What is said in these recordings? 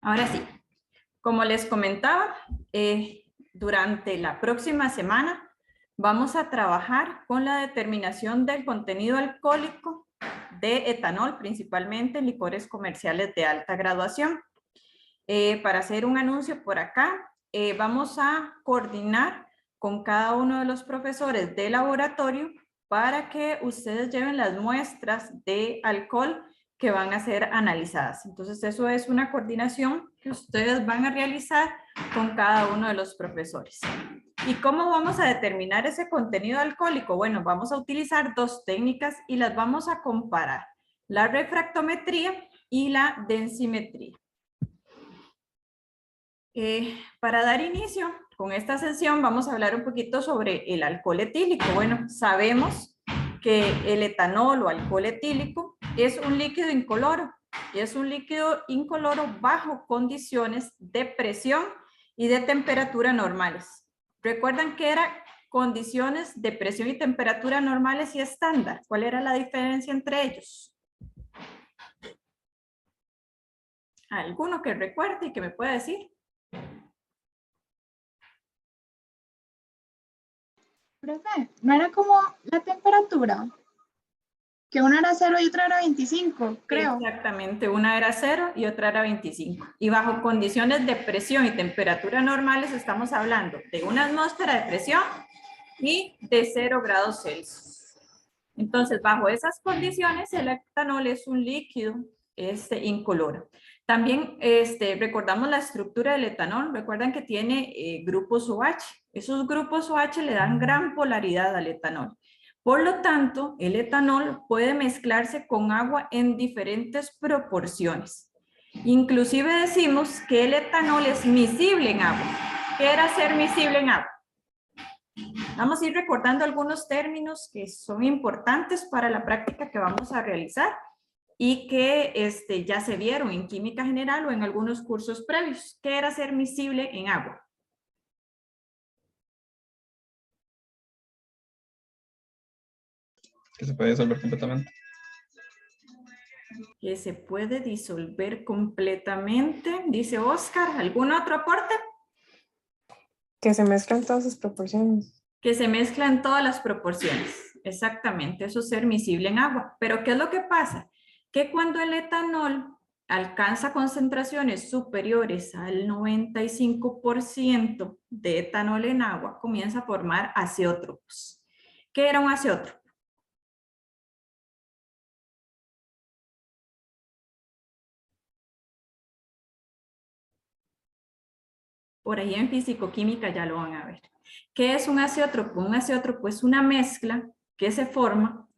Ahora sí, como les comentaba, durante la próxima semana vamos a trabajar con la determinación del contenido alcohólico de etanol, principalmente en licores comerciales de alta graduación. Para hacer un anuncio por acá, vamos a coordinar con cada uno de los profesores de laboratorio para que ustedes lleven las muestras de alcohol que van a ser analizadas. Entonces, eso es una coordinación que ustedes van a realizar con cada uno de los profesores. ¿Y cómo vamos a determinar ese contenido alcohólico? Bueno, vamos a utilizar dos técnicas y las vamos a comparar: la refractometría y la densimetría. Para dar inicio con esta sesión vamos a hablar un poquito sobre el alcohol etílico. Bueno, sabemos que el etanol o alcohol etílico es un líquido incoloro. Y es un líquido incoloro bajo condiciones de presión y de temperatura normales. ¿Recuerdan que eran condiciones de presión y temperatura normales y estándar? ¿Cuál era la diferencia entre ellos? ¿Alguno que recuerde y que me pueda decir? Profe, ¿no era como la temperatura? Que una era 0 y otra era 25, creo. Exactamente, una era 0 y otra era 25. Y bajo condiciones de presión y temperatura normales estamos hablando de una atmósfera de presión y de 0 grados Celsius. Entonces, bajo esas condiciones, el etanol es un líquido incoloro. También recordamos la estructura del etanol. Recuerdan que tiene grupos OH. Esos grupos OH le dan gran polaridad al etanol. Por lo tanto, el etanol puede mezclarse con agua en diferentes proporciones. Inclusive decimos que el etanol es miscible en agua. ¿Qué era ser miscible en agua? Vamos a ir recordando algunos términos que son importantes para la práctica que vamos a realizar y que ya se vieron en química general o en algunos cursos previos. ¿Qué era ser miscible en agua? Que se puede disolver completamente. Que se puede disolver completamente, dice Oscar. ¿Algún otro aporte? Que se mezclan todas sus proporciones. Que se mezclan todas las proporciones. Exactamente, eso es ser miscible en agua. Pero ¿qué es lo que pasa? Que cuando el etanol alcanza concentraciones superiores al 95% de etanol en agua, comienza a formar azeótropos. ¿Qué era un azeótropo? Por ahí en fisicoquímica ya lo van a ver. ¿Qué es un azeótropo? Un azeótropo es una mezcla que se forma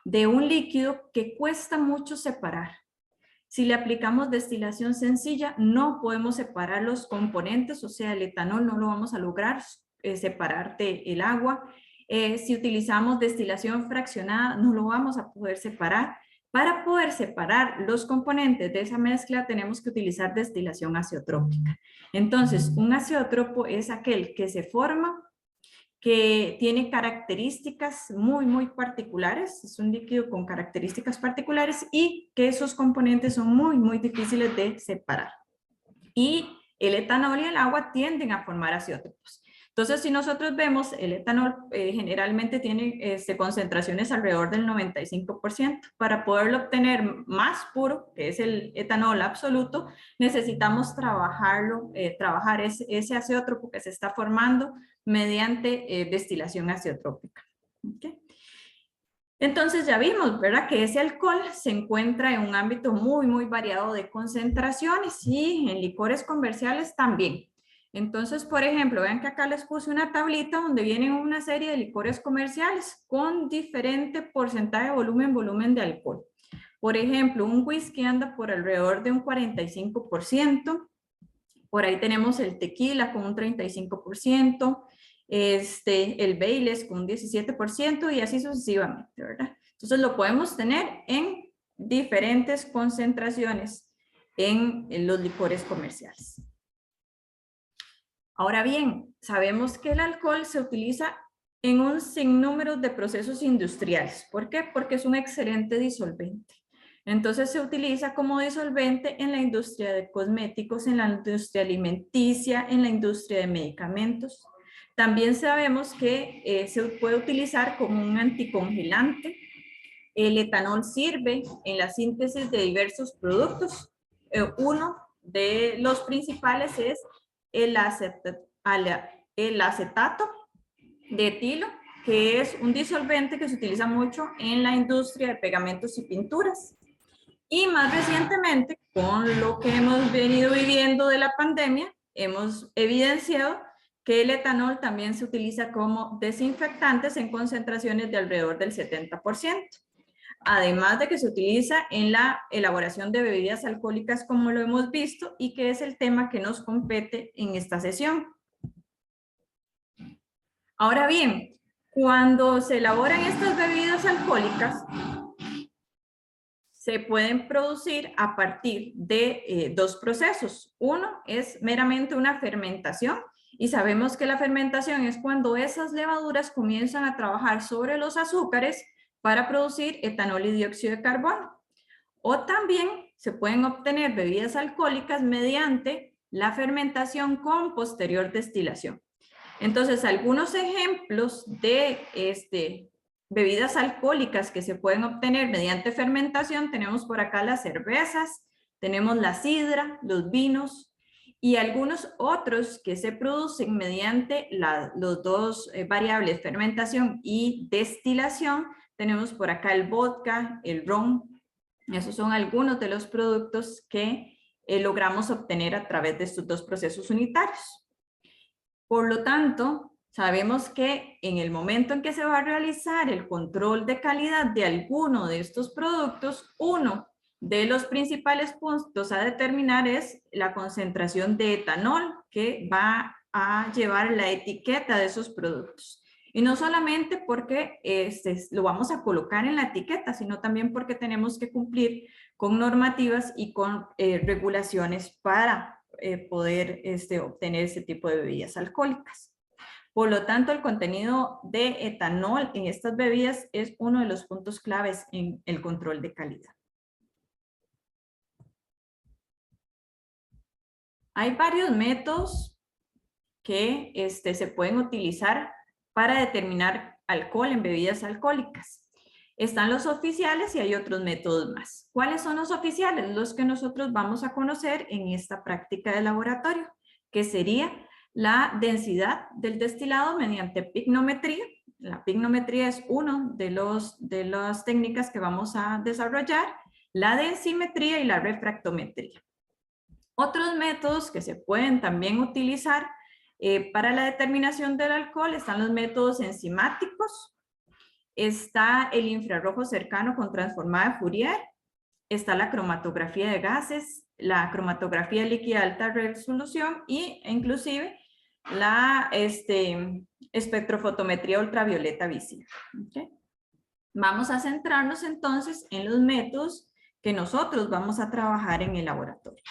de un líquido que cuesta mucho separar. Si le aplicamos destilación sencilla, no podemos separar los componentes, o sea, el etanol no lo vamos a lograr separar del agua. Si utilizamos destilación fraccionada, no lo vamos a poder separar. Para poder separar los componentes de esa mezcla, tenemos que utilizar destilación azeotrópica. Entonces, un azeótropo es aquel que se forma, que tiene características muy particulares, es un líquido con características particulares y que esos componentes son muy difíciles de separar. Y el etanol y el agua tienden a formar azeótropos. Entonces, si nosotros vemos, el etanol generalmente tiene concentraciones alrededor del 95%. Para poderlo obtener más puro, que es el etanol absoluto, necesitamos trabajar ese azeótropo que se está formando mediante destilación azeotrópica. ¿Okay? Entonces ya vimos, ¿verdad? Que ese alcohol se encuentra en un ámbito muy variado de concentraciones y en licores comerciales también. Entonces, por ejemplo, vean que acá les puse una tablita donde vienen una serie de licores comerciales con diferente porcentaje de volumen de alcohol. Por ejemplo, un whisky anda por alrededor de un 45%. Por ahí tenemos el tequila con un 35%. El Baileys con un 17% y así sucesivamente, ¿verdad? Entonces lo podemos tener en diferentes concentraciones en los licores comerciales. Ahora bien, sabemos que el alcohol se utiliza en un sinnúmero de procesos industriales. ¿Por qué? Porque es un excelente disolvente. Entonces se utiliza como disolvente en la industria de cosméticos, en la industria alimenticia, en la industria de medicamentos. También sabemos que se puede utilizar como un anticongelante. El etanol sirve en la síntesis de diversos productos. Uno de los principales es el acetato de etilo, que es un disolvente que se utiliza mucho en la industria de pegamentos y pinturas. Y más recientemente, con lo que hemos venido viviendo de la pandemia, hemos evidenciado que el etanol también se utiliza como desinfectantes en concentraciones de alrededor del 70%. Además de que se utiliza en la elaboración de bebidas alcohólicas, como lo hemos visto, y que es el tema que nos compete en esta sesión. Ahora bien, cuando se elaboran estas bebidas alcohólicas, se pueden producir a partir de dos procesos. Uno es meramente una fermentación, y sabemos que la fermentación es cuando esas levaduras comienzan a trabajar sobre los azúcares para producir etanol y dióxido de carbono. O también se pueden obtener bebidas alcohólicas mediante la fermentación con posterior destilación. Entonces, algunos ejemplos de bebidas alcohólicas que se pueden obtener mediante fermentación, tenemos por acá las cervezas, tenemos la sidra, los vinos y algunos otros que se producen mediante los dos variables, fermentación y destilación. Tenemos por acá el vodka, el ron. Esos son algunos de los productos que logramos obtener a través de estos dos procesos unitarios. Por lo tanto, sabemos que en el momento en que se va a realizar el control de calidad de alguno de estos productos, uno de los principales puntos a determinar es la concentración de etanol que va a llevar la etiqueta de esos productos. Y no solamente porque lo vamos a colocar en la etiqueta, sino también porque tenemos que cumplir con normativas y con regulaciones para poder obtener ese tipo de bebidas alcohólicas. Por lo tanto, el contenido de etanol en estas bebidas es uno de los puntos claves en el control de calidad. Hay varios métodos que se pueden utilizar para determinar alcohol en bebidas alcohólicas. Están los oficiales y hay otros métodos más. ¿Cuáles son los oficiales? Los que nosotros vamos a conocer en esta práctica de laboratorio, que sería la densidad del destilado mediante pignometría. La pignometría es una de las técnicas que vamos a desarrollar, la densimetría y la refractometría. Otros métodos que se pueden también utilizar para la determinación del alcohol están los métodos enzimáticos, está el infrarrojo cercano con transformada de Fourier, está la cromatografía de gases, la cromatografía líquida de alta resolución e inclusive la espectrofotometría ultravioleta visible. ¿Okay? Vamos a centrarnos entonces en los métodos que nosotros vamos a trabajar en el laboratorio.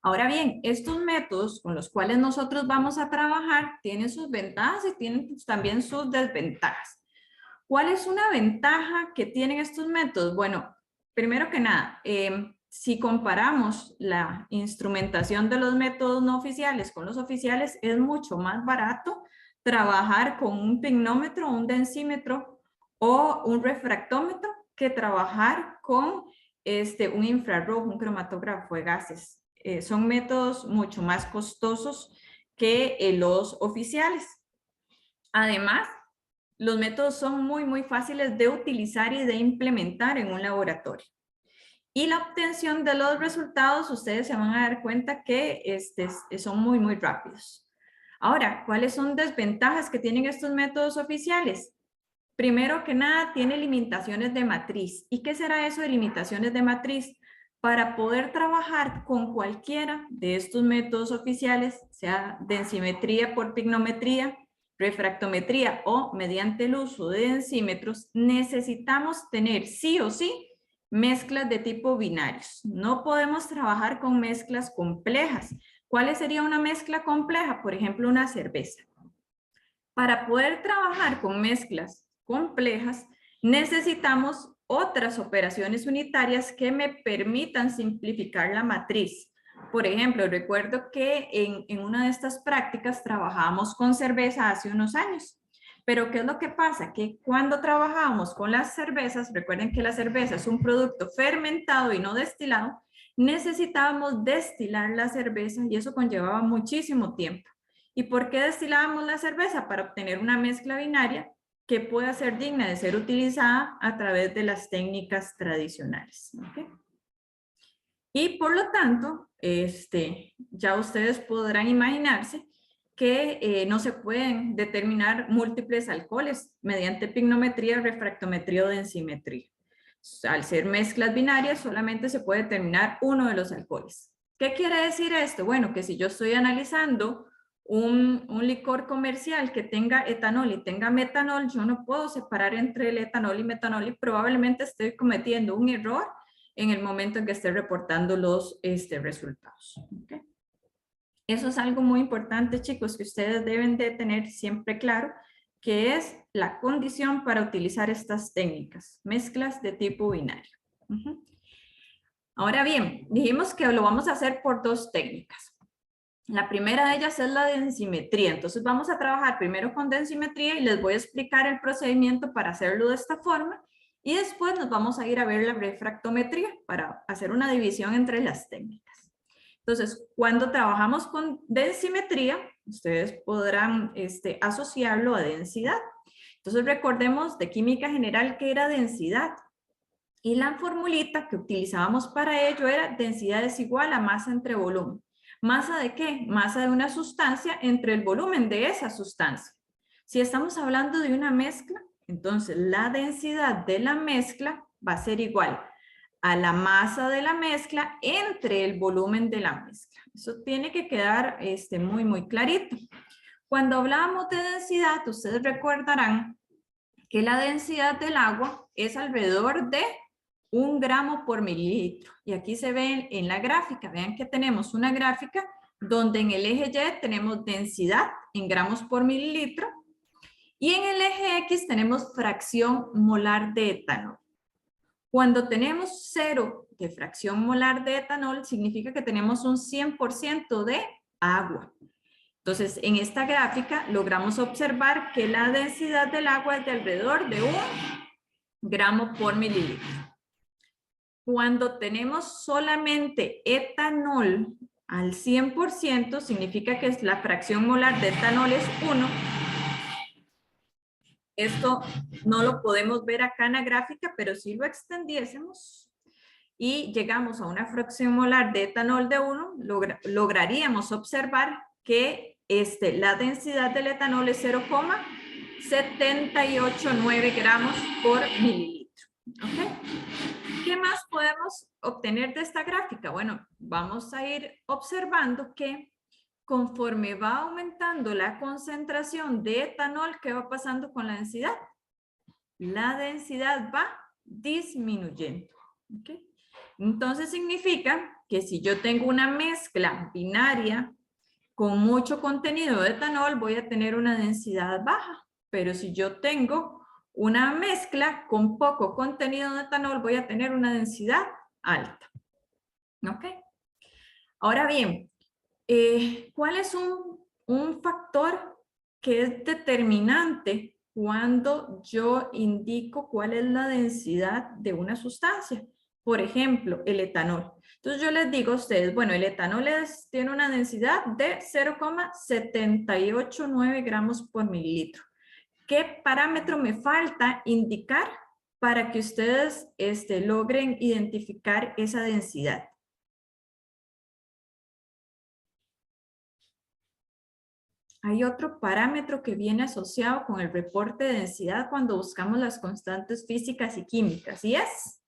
Ahora bien, estos métodos con los cuales nosotros vamos a trabajar tienen sus ventajas y tienen también sus desventajas. ¿Cuál es una ventaja que tienen estos métodos? Bueno, primero que nada, si comparamos la instrumentación de los métodos no oficiales con los oficiales, es mucho más barato trabajar con un pignómetro, un densímetro o un refractómetro que trabajar con un infrarrojo, un cromatógrafo de gases. Son métodos mucho más costosos que los oficiales. Además, los métodos son muy fáciles de utilizar y de implementar en un laboratorio. Y la obtención de los resultados, ustedes se van a dar cuenta que son muy rápidos. Ahora, ¿cuáles son desventajas que tienen estos métodos oficiales? Primero que nada, tiene limitaciones de matriz. ¿Y qué será eso de limitaciones de matriz? Para poder trabajar con cualquiera de estos métodos oficiales, sea densimetría por pignometría, refractometría o mediante el uso de densímetros, necesitamos tener sí o sí mezclas de tipo binarios. No podemos trabajar con mezclas complejas. ¿Cuál sería una mezcla compleja? Por ejemplo, una cerveza. Para poder trabajar con mezclas complejas, necesitamos otras operaciones unitarias que me permitan simplificar la matriz. Por ejemplo, recuerdo que en una de estas prácticas trabajamos con cerveza hace unos años. Pero ¿qué es lo que pasa? Que cuando trabajamos con las cervezas, recuerden que la cerveza es un producto fermentado y no destilado, necesitábamos destilar la cerveza y eso conllevaba muchísimo tiempo. ¿Y por qué destilábamos la cerveza? Para obtener una mezcla binaria que pueda ser digna de ser utilizada a través de las técnicas tradicionales. ¿Okay? Y por lo tanto, ya ustedes podrán imaginarse que no se pueden determinar múltiples alcoholes mediante pignometría, refractometría o densimetría. Al ser mezclas binarias, solamente se puede determinar uno de los alcoholes. ¿Qué quiere decir esto? Bueno, que si yo estoy analizando un licor comercial que tenga etanol y tenga metanol, yo no puedo separar entre el etanol y metanol y probablemente estoy cometiendo un error en el momento en que esté reportando los resultados. ¿Okay? Eso es algo muy importante, chicos, que ustedes deben de tener siempre claro, que es la condición para utilizar estas técnicas, mezclas de tipo binario. Ahora bien, dijimos que lo vamos a hacer por dos técnicas. La primera de ellas es la densimetría. Entonces vamos a trabajar primero con densimetría y les voy a explicar el procedimiento para hacerlo de esta forma. Y después nos vamos a ir a ver la refractometría para hacer una división entre las técnicas. Entonces, cuando trabajamos con densimetría, ustedes podrán asociarlo a densidad. Entonces, recordemos de química general que era densidad. Y la formulita que utilizábamos para ello era densidad es igual a masa entre volumen. ¿Masa de qué? Masa de una sustancia entre el volumen de esa sustancia. Si estamos hablando de una mezcla, entonces la densidad de la mezcla va a ser igual a la masa de la mezcla entre el volumen de la mezcla. Eso tiene que quedar muy, muy clarito. Cuando hablábamos de densidad, ustedes recordarán que la densidad del agua es alrededor de 1 gramo por mililitro. Y aquí se ve en la gráfica, vean que tenemos una gráfica donde en el eje Y tenemos densidad en gramos por mililitro y en el eje X tenemos fracción molar de etanol. Cuando tenemos 0 de fracción molar de etanol, significa que tenemos un 100% de agua. Entonces, en esta gráfica logramos observar que la densidad del agua es de alrededor de 1 gramo por mililitro. Cuando tenemos solamente etanol al 100%, significa que la fracción molar de etanol es 1. Esto no lo podemos ver acá en la gráfica, pero si lo extendiésemos y llegamos a una fracción molar de etanol de 1, lograríamos observar que la densidad del etanol es 0,789 gramos por mililitro. ¿Okay? ¿Qué más podemos obtener de esta gráfica? Bueno, vamos a ir observando que conforme va aumentando la concentración de etanol, ¿qué va pasando con la densidad? La densidad va disminuyendo. ¿Okay? Entonces significa que si yo tengo una mezcla binaria con mucho contenido de etanol, voy a tener una densidad baja. Pero si yo tengo una mezcla con poco contenido de etanol, voy a tener una densidad alta. ¿Ok? Ahora bien, ¿cuál es un factor que es determinante cuando yo indico cuál es la densidad de una sustancia? Por ejemplo, el etanol. Entonces yo les digo a ustedes, bueno, el etanol tiene una densidad de 0,789 gramos por mililitro. ¿Qué parámetro me falta indicar para que ustedes logren identificar esa densidad? Hay otro parámetro que viene asociado con el reporte de densidad cuando buscamos las constantes físicas y químicas, y es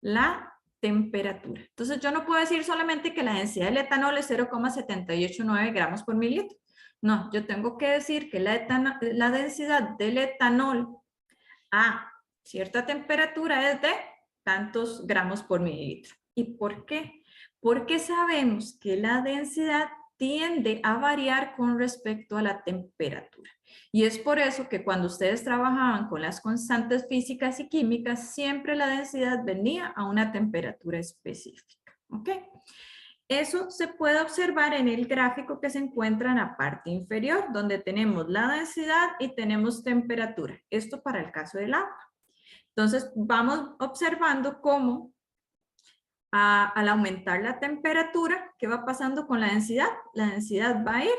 la temperatura. Entonces yo no puedo decir solamente que la densidad del etanol es 0,789 gramos por mililitro. No, yo tengo que decir que la densidad del etanol a cierta temperatura es de tantos gramos por mililitro. ¿Y por qué? Porque sabemos que la densidad tiende a variar con respecto a la temperatura. Y es por eso que cuando ustedes trabajaban con las constantes físicas y químicas, siempre la densidad venía a una temperatura específica. ¿Ok? Eso se puede observar en el gráfico que se encuentra en la parte inferior, donde tenemos la densidad y tenemos temperatura. Esto para el caso del agua. Entonces, vamos observando cómo al aumentar la temperatura, ¿qué va pasando con la densidad? La densidad va a ir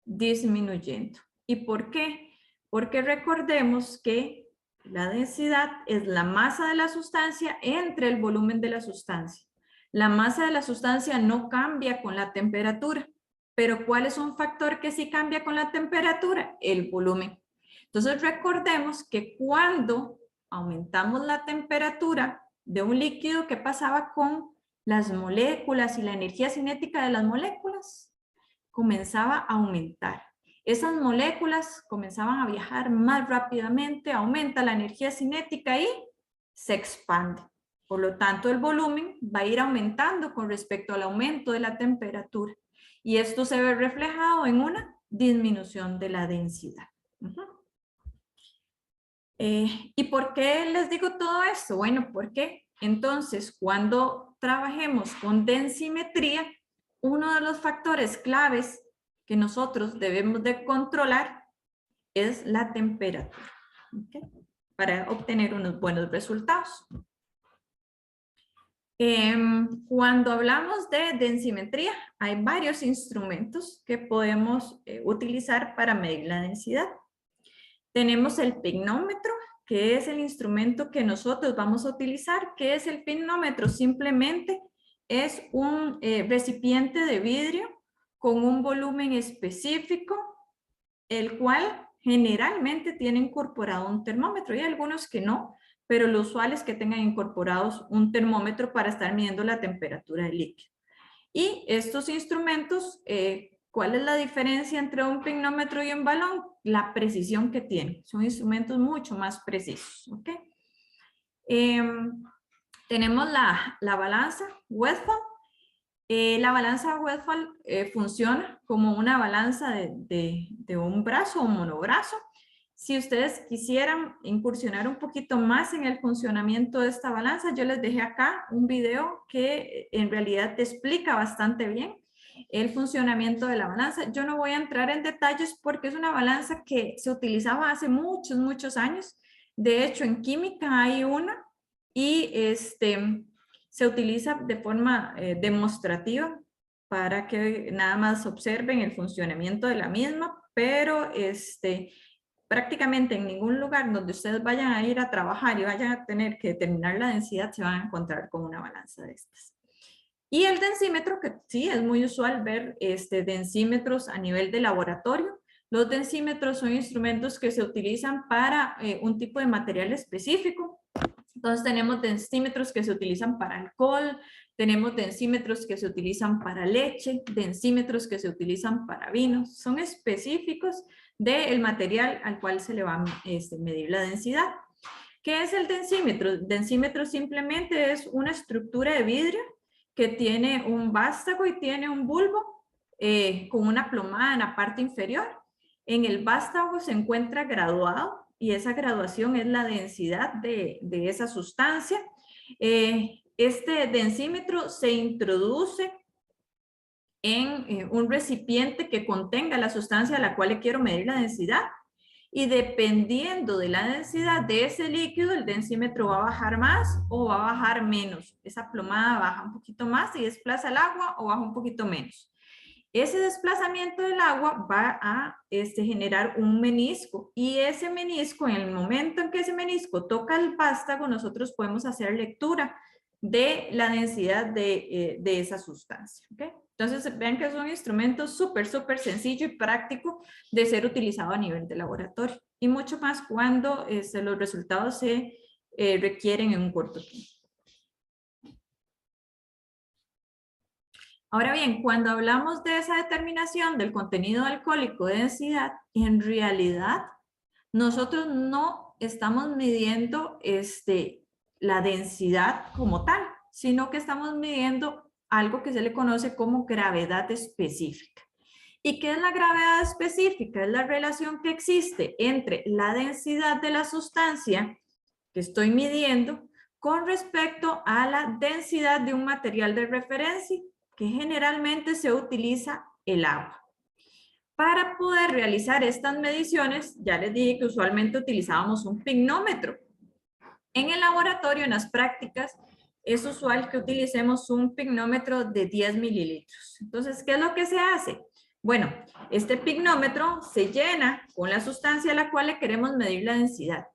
disminuyendo. ¿Y por qué? Porque recordemos que la densidad es la masa de la sustancia entre el volumen de la sustancia. La masa de la sustancia no cambia con la temperatura, pero ¿cuál es un factor que sí cambia con la temperatura? El volumen. Entonces recordemos que cuando aumentamos la temperatura de un líquido, ¿qué pasaba con las moléculas y la energía cinética de las moléculas? Comenzaba a aumentar. Esas moléculas comenzaban a viajar más rápidamente, aumenta la energía cinética y se expande. Por lo tanto, el volumen va a ir aumentando con respecto al aumento de la temperatura. Y esto se ve reflejado en una disminución de la densidad. ¿Y por qué les digo todo esto? Bueno, porque entonces cuando trabajemos con densimetría, uno de los factores claves que nosotros debemos de controlar es la temperatura, ¿okay? Para obtener unos buenos resultados. Cuando hablamos de densimetría, hay varios instrumentos que podemos utilizar para medir la densidad. Tenemos el pignómetro, que es el instrumento que nosotros vamos a utilizar. ¿Qué es el pignómetro? Simplemente es un recipiente de vidrio con un volumen específico, el cual generalmente tiene incorporado un termómetro. Hay algunos que no, pero lo usual es que tengan incorporados un termómetro para estar midiendo la temperatura del líquido. Y estos instrumentos, ¿cuál es la diferencia entre un pignómetro y un balón? La precisión que tienen. Son instrumentos mucho más precisos. ¿Okay? Tenemos la balanza Westphal. La balanza Westphal funciona como una balanza de un brazo o monobrazo. Si ustedes quisieran incursionar un poquito más en el funcionamiento de esta balanza, yo les dejé acá un video que en realidad te explica bastante bien el funcionamiento de la balanza. Yo no voy a entrar en detalles porque es una balanza que se utilizaba hace muchos, muchos años. De hecho, en química hay una y se utiliza de forma demostrativa para que nada más observen el funcionamiento de la misma, pero prácticamente en ningún lugar donde ustedes vayan a ir a trabajar y vayan a tener que determinar la densidad se van a encontrar con una balanza de estas. Y el densímetro, que sí, es muy usual ver densímetros a nivel de laboratorio. Los densímetros son instrumentos que se utilizan para un tipo de material específico. Entonces tenemos densímetros que se utilizan para alcohol, tenemos densímetros que se utilizan para leche, densímetros que se utilizan para vinos. Son específicos del material al cual se le va a medir la densidad. ¿Qué es el densímetro? El densímetro simplemente es una estructura de vidrio que tiene un vástago y tiene un bulbo con una plomada en la parte inferior. En el vástago se encuentra graduado y esa graduación es la densidad de esa sustancia. Este densímetro se introduce en un recipiente que contenga la sustancia a la cual le quiero medir la densidad y dependiendo de la densidad de ese líquido, el densímetro va a bajar más o va a bajar menos. Esa plomada baja un poquito más y desplaza el agua o baja un poquito menos. Ese desplazamiento del agua va a generar un menisco y ese menisco, en el momento en que ese menisco toca el vástago, nosotros podemos hacer lectura de la densidad de esa sustancia. ¿Okay? Entonces, vean que es un instrumento súper sencillo y práctico de ser utilizado a nivel de laboratorio y mucho más cuando los resultados se requieren en un corto tiempo. Ahora bien, cuando hablamos de esa determinación del contenido alcohólico de densidad, en realidad nosotros no estamos midiendo la densidad como tal, sino que estamos midiendo algo que se le conoce como gravedad específica. ¿Y qué es la gravedad específica? Es la relación que existe entre la densidad de la sustancia que estoy midiendo con respecto a la densidad de un material de referencia, que generalmente se utiliza el agua. Para poder realizar estas mediciones, ya les dije que usualmente utilizábamos un pignómetro. En el laboratorio, en las prácticas, es usual que utilicemos un pignómetro de 10 mililitros. Entonces, ¿qué es lo que se hace? Bueno, este pignómetro se llena con la sustancia a la cual le queremos medir la densidad.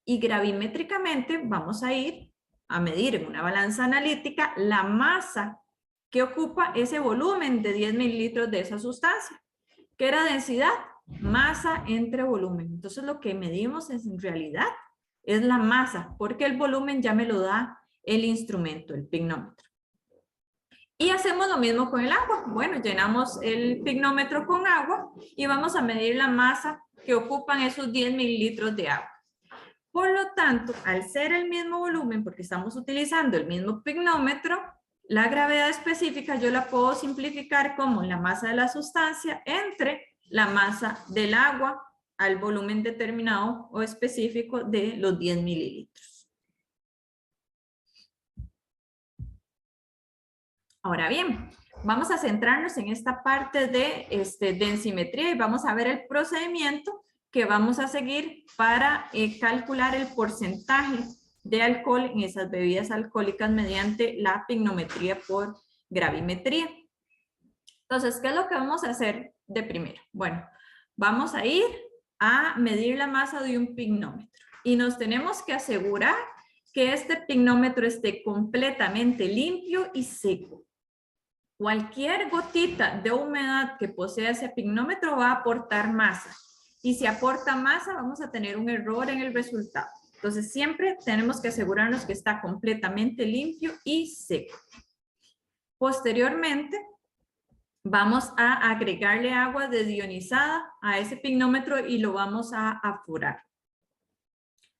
Y gravimétricamente vamos a ir a medir en una balanza analítica la masa que ocupa ese volumen de 10 mililitros de esa sustancia. ¿Qué era densidad? Masa entre volumen. Entonces lo que medimos en realidad es la masa, porque el volumen ya me lo da el instrumento, el pignómetro. Y hacemos lo mismo con el agua. Bueno, llenamos el pignómetro con agua y vamos a medir la masa que ocupan esos 10 mililitros de agua. Por lo tanto, al ser el mismo volumen, porque estamos utilizando el mismo pignómetro, la gravedad específica yo la puedo simplificar como la masa de la sustancia entre la masa del agua al volumen determinado o específico de los 10 mililitros. Ahora bien, vamos a centrarnos en esta parte de densimetría y vamos a ver el procedimiento que vamos a seguir para calcular el porcentaje de alcohol en esas bebidas alcohólicas mediante la pignometría por gravimetría. Entonces, ¿qué es lo que vamos a hacer de primero? Bueno, vamos a ir a medir la masa de un pignómetro y nos tenemos que asegurar que este pignómetro esté completamente limpio y seco. Cualquier gotita de humedad que posea ese pignómetro va a aportar masa. Y si aporta masa, vamos a tener un error en el resultado. Entonces, siempre tenemos que asegurarnos que está completamente limpio y seco. Posteriormente, vamos a agregarle agua desionizada a ese pignómetro y lo vamos a aforar.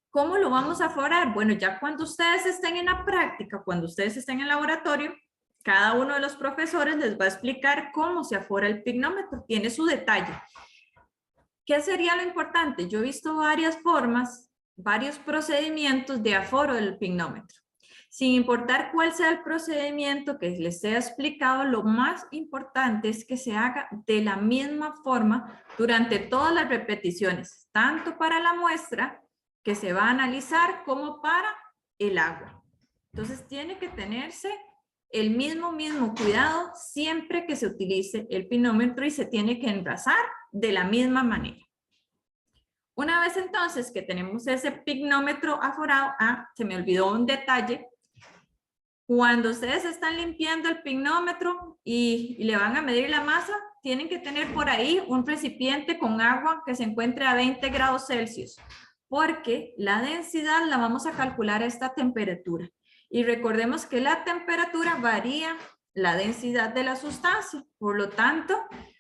¿Cómo lo vamos a aforar? Bueno, ya cuando ustedes estén en la práctica, cuando ustedes estén en el laboratorio, cada uno de los profesores les va a explicar cómo se afora el pignómetro. Tiene su detalle. ¿Qué sería lo importante? Yo he visto varias formas, varios procedimientos de aforo del pignómetro. Sin importar cuál sea el procedimiento que les sea explicado, lo más importante es que se haga de la misma forma durante todas las repeticiones, tanto para la muestra que se va a analizar como para el agua. Entonces tiene que tenerse el mismo cuidado siempre que se utilice el pignómetro y se tiene que envasar de la misma manera. Una vez entonces que tenemos ese pignómetro aforado, se me olvidó un detalle. Cuando ustedes están limpiando el pignómetro y le van a medir la masa, tienen que tener por ahí un recipiente con agua que se encuentre a 20 grados Celsius, porque la densidad la vamos a calcular a esta temperatura. Y recordemos que la temperatura varía la densidad de la sustancia. Por lo tanto,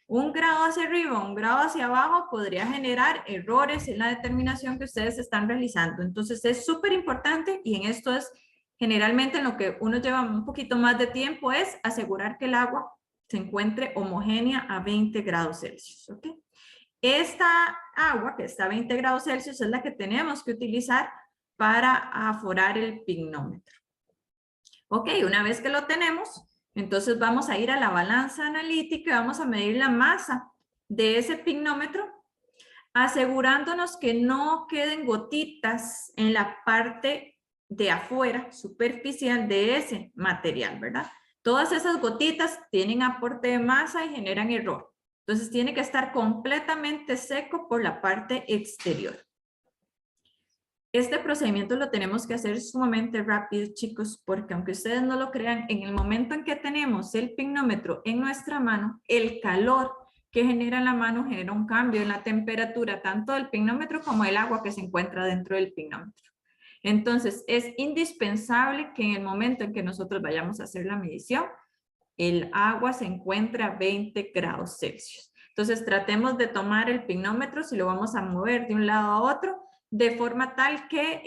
1 grado hacia arriba, 1 grado hacia abajo podría generar errores en la determinación que ustedes están realizando. Entonces es súper importante y en esto es generalmente en lo que uno lleva un poquito más de tiempo es asegurar que el agua se encuentre homogénea a 20 grados Celsius. ¿Okay? Esta agua que está a 20 grados Celsius es la que tenemos que utilizar para aforar el pignómetro. Ok, una vez que lo tenemos, entonces vamos a ir a la balanza analítica y vamos a medir la masa de ese pignómetro, asegurándonos que no queden gotitas en la parte de afuera, superficial de ese material, ¿verdad? Todas esas gotitas tienen aporte de masa y generan error. Entonces tiene que estar completamente seco por la parte exterior. Este procedimiento lo tenemos que hacer sumamente rápido, chicos, porque aunque ustedes no lo crean, en el momento en que tenemos el pignómetro en nuestra mano, el calor que genera la mano genera un cambio en la temperatura, tanto del pignómetro como del agua que se encuentra dentro del pignómetro. Entonces, es indispensable que en el momento en que nosotros vayamos a hacer la medición, el agua se encuentre a 20 grados Celsius. Entonces, tratemos de tomar el pignómetro, si lo vamos a mover de un lado a otro, de forma tal que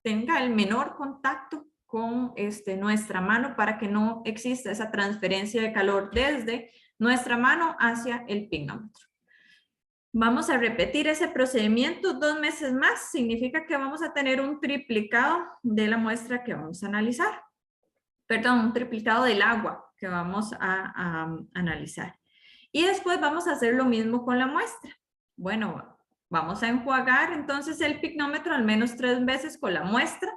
tenga el menor contacto con nuestra mano para que no exista esa transferencia de calor desde nuestra mano hacia el pignómetro. Vamos a repetir ese procedimiento 2 meses más. Significa que vamos a tener un triplicado de la muestra que vamos a analizar. Perdón, un triplicado del agua que vamos a analizar. Y después vamos a hacer lo mismo con la muestra. Bueno, vamos a enjuagar entonces el pignómetro al menos 3 veces con la muestra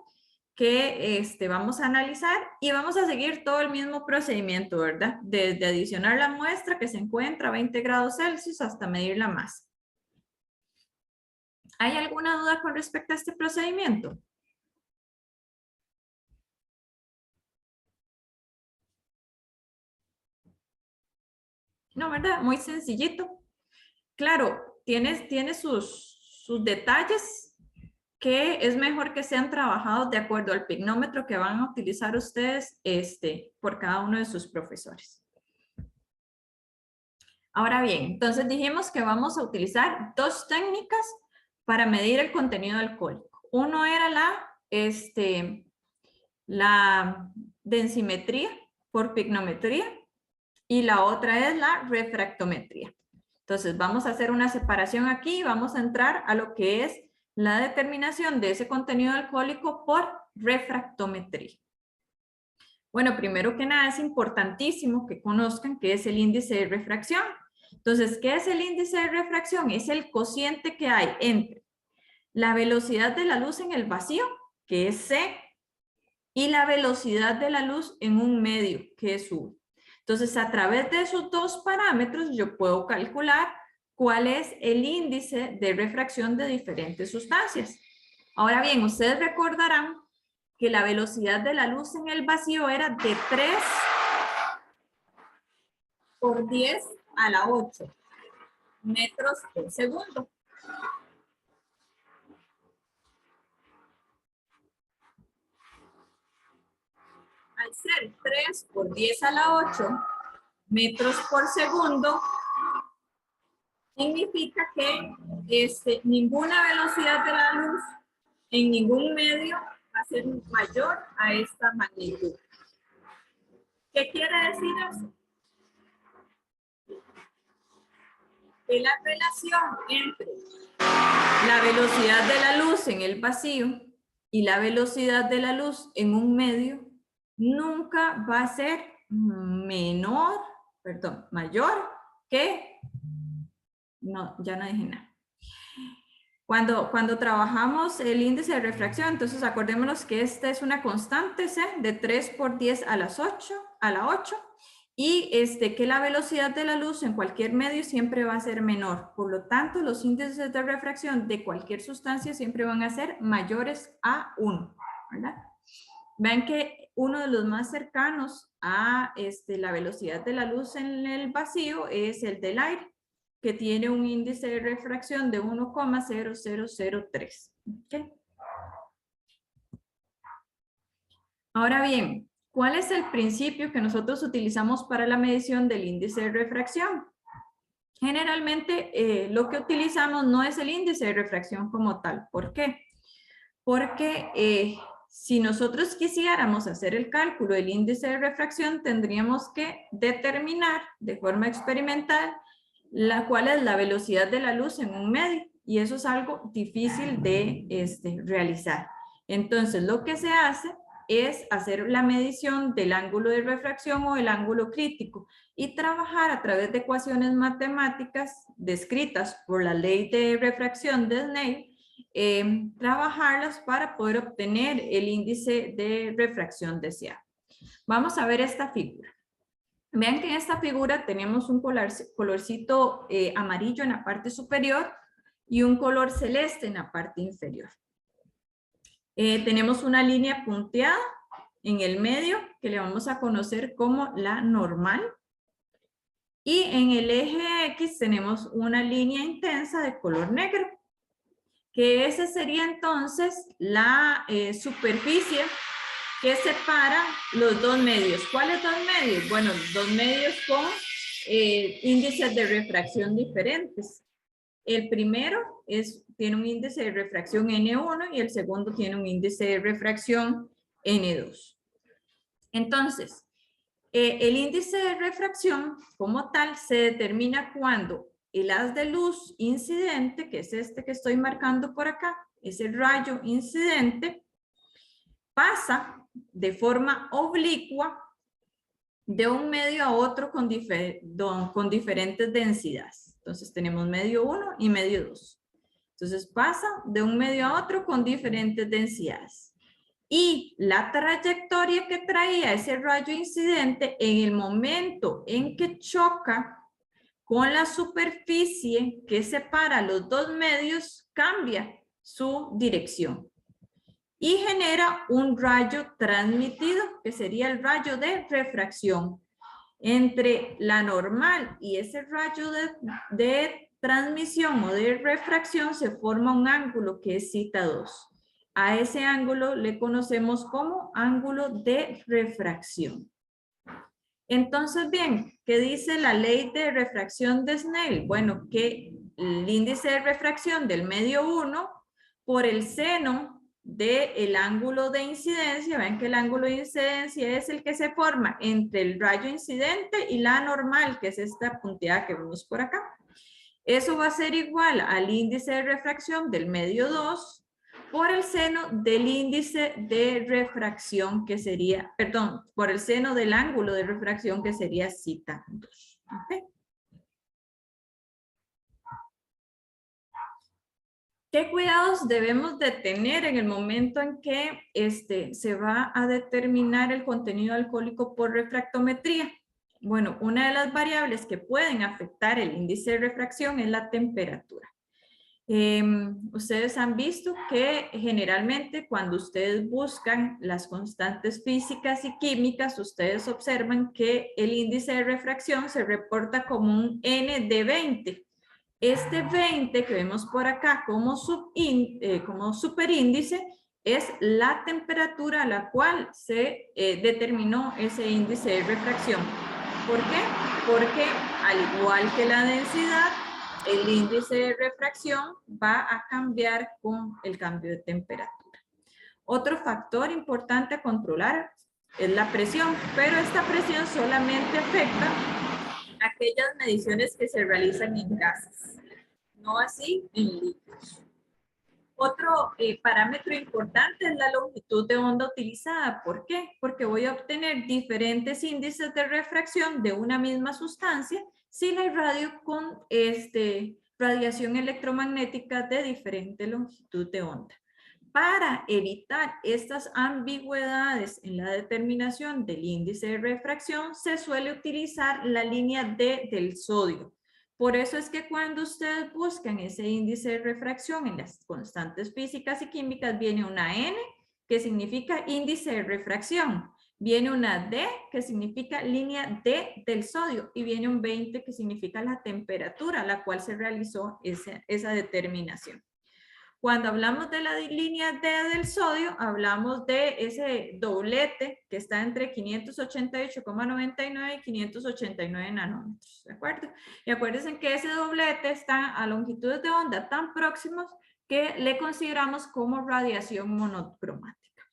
que vamos a analizar y vamos a seguir todo el mismo procedimiento, ¿verdad? Desde adicionar la muestra que se encuentra a 20 grados Celsius hasta medir la masa. ¿Hay alguna duda con respecto a este procedimiento? No, ¿verdad? Muy sencillito. Claro, tiene sus detalles que es mejor que sean trabajados de acuerdo al pignómetro que van a utilizar ustedes por cada uno de sus profesores. Ahora bien, entonces dijimos que vamos a utilizar 2 técnicas para medir el contenido alcohólico. Uno era la densimetría por pignometría y la otra es la refractometría. Entonces vamos a hacer una separación aquí y vamos a entrar a lo que es la determinación de ese contenido alcohólico por refractometría. Bueno, primero que nada es importantísimo que conozcan qué es el índice de refracción. Entonces, ¿qué es el índice de refracción? Es el cociente que hay entre la velocidad de la luz en el vacío, que es C, y la velocidad de la luz en un medio, que es U. Entonces, a través de esos 2 parámetros, yo puedo calcular cuál es el índice de refracción de diferentes sustancias. Ahora bien, ustedes recordarán que la velocidad de la luz en el vacío era de 3 por 10 a la 8 metros por segundo. Al ser 3 por 10 a la 8 metros por segundo, significa que ninguna velocidad de la luz en ningún medio va a ser mayor a esta magnitud. ¿Qué quiere decir eso? Que la relación entre la velocidad de la luz en el vacío y la velocidad de la luz en un medio nunca va a ser mayor que... No, ya no dije nada. Cuando trabajamos el índice de refracción, entonces acordémonos que esta es una constante C de 3 por 10 a la 8 y que la velocidad de la luz en cualquier medio siempre va a ser menor. Por lo tanto, los índices de refracción de cualquier sustancia siempre van a ser mayores a 1, ¿verdad? Ven que uno de los más cercanos a la velocidad de la luz en el vacío es el del aire, que tiene un índice de refracción de 1,0003. ¿Okay? Ahora bien, ¿cuál es el principio que nosotros utilizamos para la medición del índice de refracción? Generalmente lo que utilizamos no es el índice de refracción como tal. ¿Por qué? Porque si nosotros quisiéramos hacer el cálculo del índice de refracción, tendríamos que determinar de forma experimental cuál es la velocidad de la luz en un medio, y eso es algo difícil de realizar. Entonces, lo que se hace es hacer la medición del ángulo de refracción o el ángulo crítico y trabajar a través de ecuaciones matemáticas descritas por la ley de refracción de Snell, trabajarlas para poder obtener el índice de refracción deseado. Vamos a ver esta figura. Vean que en esta figura tenemos un colorcito amarillo en la parte superior y un color celeste en la parte inferior. Tenemos una línea punteada en el medio que le vamos a conocer como la normal. Y en el eje X tenemos una línea intensa de color negro, que esa sería entonces la superficie que separa los 2 medios. ¿Cuáles 2 medios? Bueno, 2 medios con índices de refracción diferentes. El primero tiene un índice de refracción N1 y el segundo tiene un índice de refracción N2. Entonces, El índice de refracción como tal se determina cuando el haz de luz incidente, que es este que estoy marcando por acá, es el rayo incidente, pasa de forma oblicua de un medio a otro con diferentes densidades. Entonces tenemos medio 1 y medio 2. Entonces pasa de un medio a otro con diferentes densidades. Y la trayectoria que traía ese rayo incidente en el momento en que choca con la superficie que separa los dos medios, cambia su dirección y genera un rayo transmitido, que sería el rayo de refracción. Entre la normal y ese rayo de transmisión o de refracción se forma un ángulo que es θ 2. A ese ángulo le conocemos como ángulo de refracción. Entonces, bien, ¿qué dice la ley de refracción de Snell? Bueno, que el índice de refracción del medio 1 por el seno del ángulo de incidencia, ven que el ángulo de incidencia es el que se forma entre el rayo incidente y la normal, que es esta punteada que vemos por acá. Eso va a ser igual al índice de refracción del medio 2 por el seno del índice de refracción que sería, perdón, por el seno del ángulo de refracción que sería θ 2. ¿Okay? ¿Qué cuidados debemos de tener en el momento en que se va a determinar el contenido alcohólico por refractometría? Bueno, una de las variables que pueden afectar el índice de refracción es la temperatura. Ustedes han visto que generalmente cuando ustedes buscan las constantes físicas y químicas, ustedes observan que el índice de refracción se reporta como un N de 20. Este 20 que vemos por acá como superíndice es la temperatura a la cual se determinó ese índice de refracción. ¿Por qué? Porque al igual que la densidad, el índice de refracción va a cambiar con el cambio de temperatura. Otro factor importante a controlar es la presión, pero esta presión solamente afecta aquellas mediciones que se realizan en gases, no así en líquidos. Otro parámetro importante es la longitud de onda utilizada. ¿Por qué? Porque voy a obtener diferentes índices de refracción de una misma sustancia si la irradio con radiación electromagnética de diferente longitud de onda. Para evitar estas ambigüedades en la determinación del índice de refracción, se suele utilizar la línea D del sodio. Por eso es que cuando ustedes buscan ese índice de refracción en las constantes físicas y químicas, viene una N, que significa índice de refracción. Viene una D, que significa línea D del sodio. Y viene un 20, que significa la temperatura a la cual se realizó esa determinación. Cuando hablamos de la línea D del sodio, hablamos de ese doblete que está entre 588,99 y 589 nanómetros, ¿de acuerdo? Y acuérdense que ese doblete está a longitudes de onda tan próximos que le consideramos como radiación monocromática.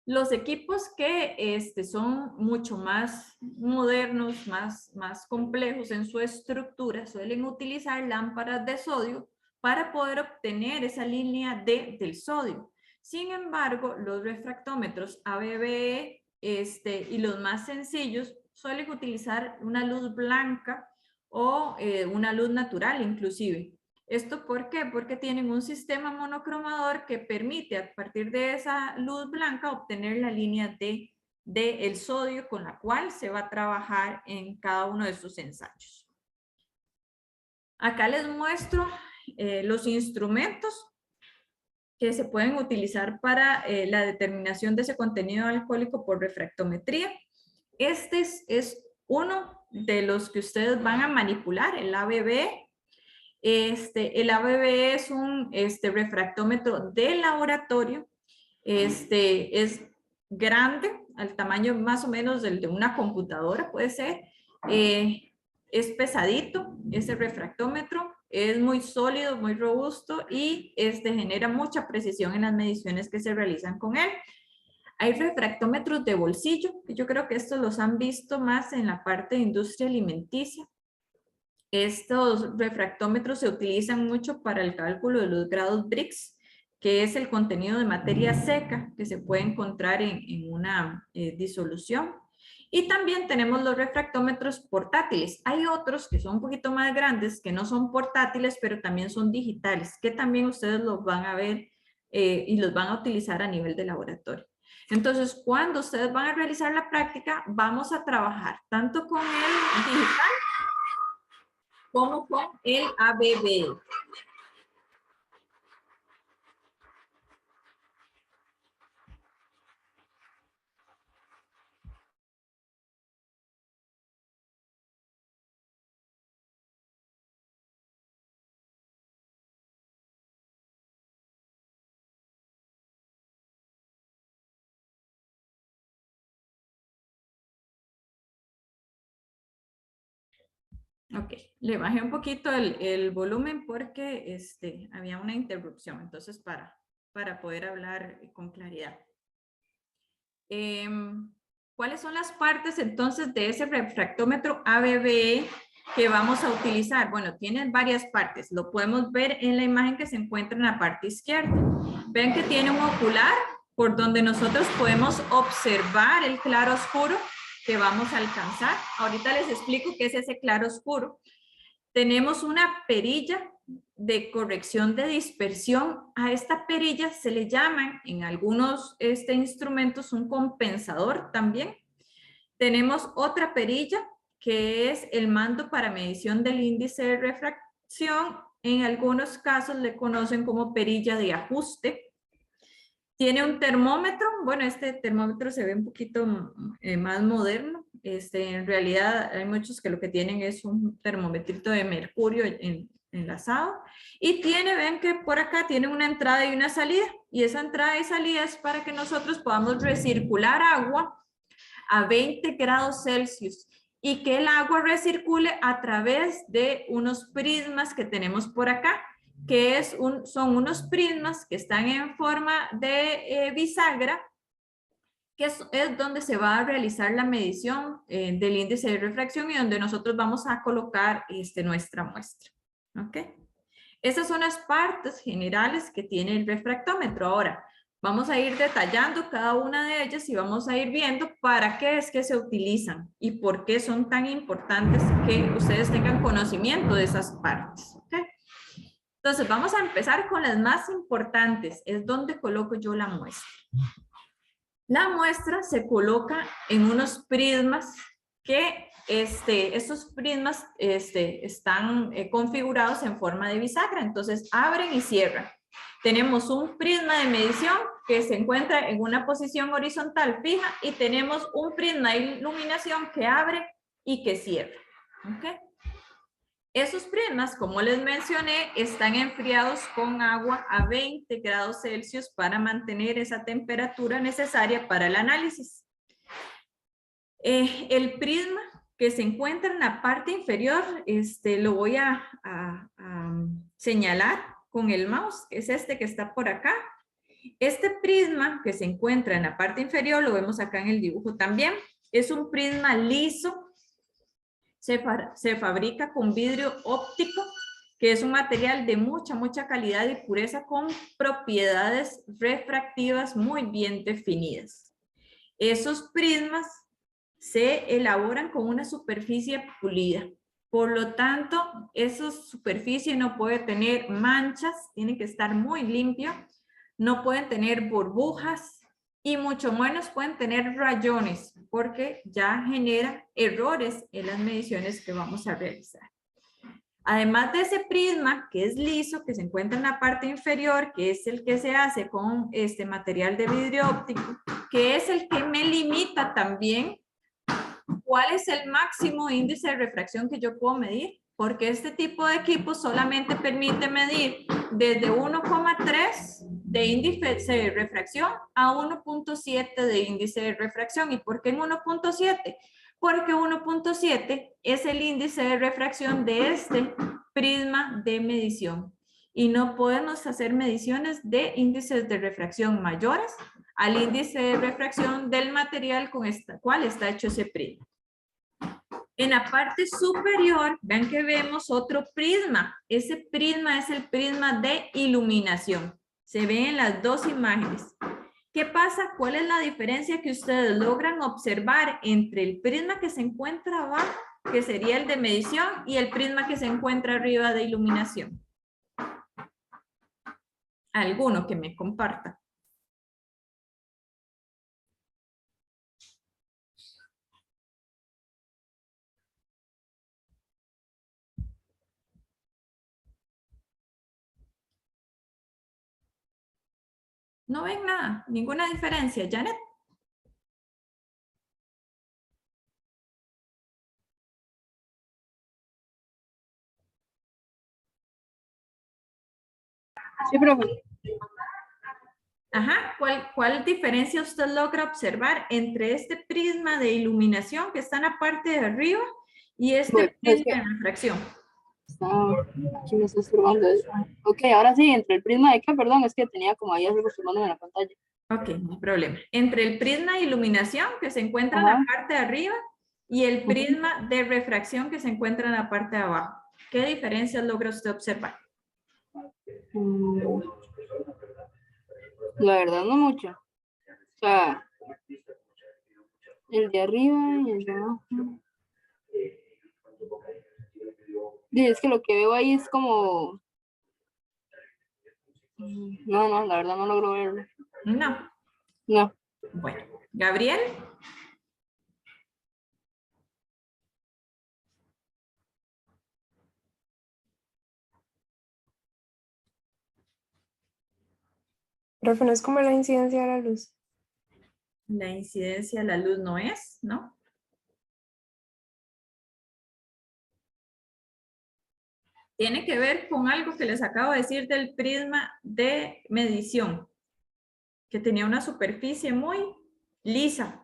Los equipos que son mucho más modernos, más complejos en su estructura, suelen utilizar lámparas de sodio para poder obtener esa línea D del sodio. Sin embargo, los refractómetros ABBE y los más sencillos suelen utilizar una luz blanca o una luz natural inclusive. ¿Esto por qué? Porque tienen un sistema monocromador que permite a partir de esa luz blanca obtener la línea D del sodio con la cual se va a trabajar en cada uno de estos ensayos. Acá les muestro los instrumentos que se pueden utilizar para la determinación de ese contenido alcohólico por refractometría. Este es uno de los que ustedes van a manipular, el ABBE. El ABBE es un refractómetro de laboratorio. Es grande, al tamaño más o menos del de una computadora puede ser. Es pesadito ese refractómetro. Es muy sólido, muy robusto y genera mucha precisión en las mediciones que se realizan con él. Hay refractómetros de bolsillo, que yo creo que estos los han visto más en la parte de industria alimenticia. Estos refractómetros se utilizan mucho para el cálculo de los grados Brix, que es el contenido de materia seca que se puede encontrar en una disolución. Y también tenemos los refractómetros portátiles. Hay otros que son un poquito más grandes, que no son portátiles, pero también son digitales, que también ustedes los van a ver y los van a utilizar a nivel de laboratorio. Entonces, cuando ustedes van a realizar la práctica, vamos a trabajar tanto con el digital como con el ABB. Ok, le bajé un poquito el volumen porque había una interrupción, entonces para poder hablar con claridad. ¿Cuáles son las partes entonces de ese refractómetro ABB que vamos a utilizar? Bueno, tienen varias partes, lo podemos ver en la imagen que se encuentra en la parte izquierda. Ven que tiene un ocular por donde nosotros podemos observar el claro oscuro que vamos a alcanzar. Ahorita les explico qué es ese claro oscuro. Tenemos una perilla de corrección de dispersión. A esta perilla se le llaman en algunos instrumentos un compensador también. Tenemos otra perilla que es el mando para medición del índice de refracción. En algunos casos le conocen como perilla de ajuste. Tiene un termómetro, bueno, este termómetro se ve un poquito más moderno. En realidad hay muchos que lo que tienen es un termometrito de mercurio enlazado. Y ven que por acá tiene una entrada y una salida. Y esa entrada y salida es para que nosotros podamos recircular agua a 20 grados Celsius y que el agua recircule a través de unos prismas que tenemos por acá, que son unos prismas que están en forma de bisagra, que es donde se va a realizar la medición del índice de refracción y donde nosotros vamos a colocar nuestra muestra. ¿Ok? Esas son las partes generales que tiene el refractómetro. Ahora, vamos a ir detallando cada una de ellas y vamos a ir viendo para qué es que se utilizan y por qué son tan importantes que ustedes tengan conocimiento de esas partes. ¿Ok? Entonces, vamos a empezar con las más importantes. Es donde coloco yo la muestra. La muestra se coloca en unos prismas que estos prismas están configurados en forma de bisagra. Entonces, abren y cierran. Tenemos un prisma de medición que se encuentra en una posición horizontal fija y tenemos un prisma de iluminación que abre y que cierra. ¿Okay? Esos prismas, como les mencioné, están enfriados con agua a 20 grados Celsius para mantener esa temperatura necesaria para el análisis. El prisma que se encuentra en la parte inferior, lo voy a señalar con el mouse, es este que está por acá. Este prisma que se encuentra en la parte inferior, lo vemos acá en el dibujo también, es un prisma liso. Se fabrica con vidrio óptico, que es un material de mucha calidad y pureza con propiedades refractivas muy bien definidas. Esos prismas se elaboran con una superficie pulida. Por lo tanto, esa superficie no puede tener manchas, tiene que estar muy limpia, no pueden tener burbujas, y mucho menos pueden tener rayones porque ya genera errores en las mediciones que vamos a realizar. Además de ese prisma que es liso, que se encuentra en la parte inferior, que es el que se hace con este material de vidrio óptico, que es el que me limita también cuál es el máximo índice de refracción que yo puedo medir, porque este tipo de equipo solamente permite medir desde 1,3 de índice de refracción a 1,7 de índice de refracción. ¿Y por qué en 1,7? Porque 1,7 es el índice de refracción de este prisma de medición. Y no podemos hacer mediciones de índices de refracción mayores al índice de refracción del material con cual está hecho ese prisma. En la parte superior, vean que vemos otro prisma. Ese prisma es el prisma de iluminación. Se ve en las dos imágenes. ¿Qué pasa? ¿Cuál es la diferencia que ustedes logran observar entre el prisma que se encuentra abajo, que sería el de medición, y el prisma que se encuentra arriba de iluminación? Alguno que me comparta. No ven nada, ninguna diferencia, Janet. Sí, profe. Ajá, ¿cuál diferencia usted logra observar entre este prisma de iluminación que está en la parte de arriba y este Bueno, es prisma de refracción? Aquí me está estorbando eso. Ok, ahora sí, entre el prisma de qué, perdón, es que tenía como ahí algo estorbando en la pantalla. Ok, no hay problema. Entre el prisma de iluminación que se encuentra en Ajá. la parte de arriba y el prisma de refracción que se encuentra en la parte de abajo. ¿Qué diferencias logra usted observar? La verdad no mucho. O sea, el de arriba y el de abajo. Sí, es que lo que veo ahí es como... No, la verdad no logro verlo. No. No. Bueno, Gabriel. Profe, no es como la incidencia de la luz. La incidencia de la luz no es, ¿no? Tiene que ver con algo que les acabo de decir del prisma de medición, que tenía una superficie muy lisa,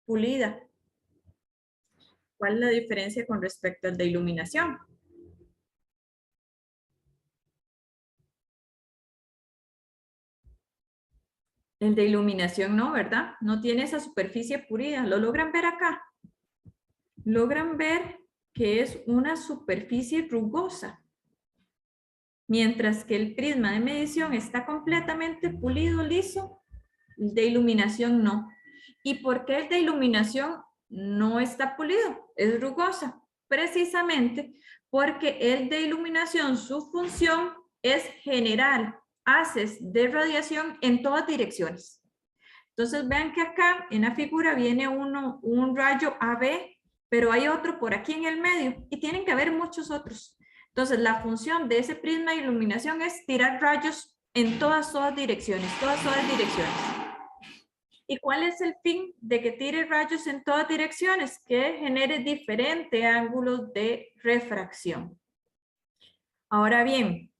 pulida. ¿Cuál es la diferencia con respecto al de iluminación? El de iluminación no, ¿verdad? No tiene esa superficie pulida. ¿Lo logran ver acá? Logran ver que es una superficie rugosa. Mientras que el prisma de medición está completamente pulido, liso, el de iluminación no. ¿Y por qué el de iluminación no está pulido? Es rugosa. Precisamente porque el de iluminación, su función es generar haces de radiación en todas direcciones. Entonces vean que acá en la figura viene un rayo AB, pero hay otro por aquí en el medio y tienen que haber muchos otros. Entonces la función de ese prisma de iluminación es tirar rayos en todas direcciones, todas direcciones. ¿Y cuál es el fin de que tire rayos en todas direcciones? Que genere diferentes ángulos de refracción. Ahora bien,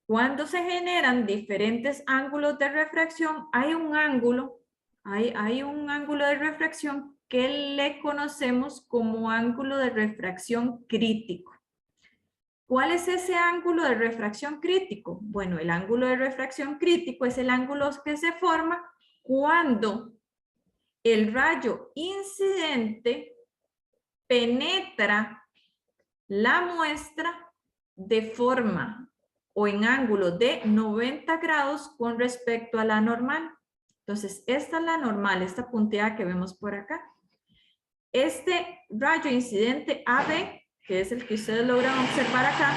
cuando se generan diferentes ángulos de refracción, hay un ángulo de refracción que le conocemos como ángulo de refracción crítico. ¿Cuál es ese ángulo de refracción crítico? Bueno, el ángulo de refracción crítico es el ángulo que se forma cuando el rayo incidente penetra la muestra de forma o en ángulo de 90 grados con respecto a la normal. Entonces, esta es la normal, esta punteada que vemos por acá. Este rayo incidente AB, que es el que ustedes logran observar acá,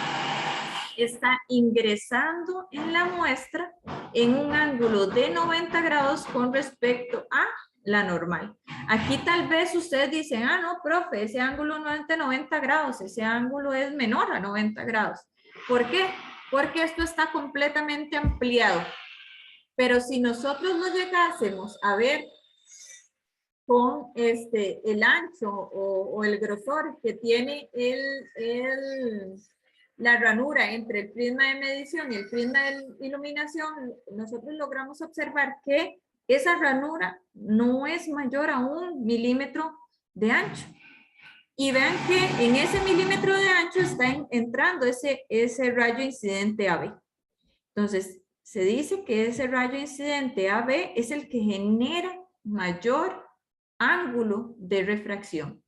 está ingresando en la muestra en un ángulo de 90 grados con respecto a la normal. Aquí tal vez ustedes dicen, ah, no, profe, ese ángulo no es de 90 grados, ese ángulo es menor a 90 grados. ¿Por qué? Porque esto está completamente ampliado. Pero si nosotros lo llegásemos a ver con el ancho o el grosor que tiene la ranura entre el prisma de medición y el prisma de iluminación, nosotros logramos observar que esa ranura no es mayor a 1 milímetro de ancho. Y vean que en ese milímetro de ancho está entrando ese rayo incidente AB. Entonces, se dice que ese rayo incidente AB es el que genera mayor ángulo de refracción.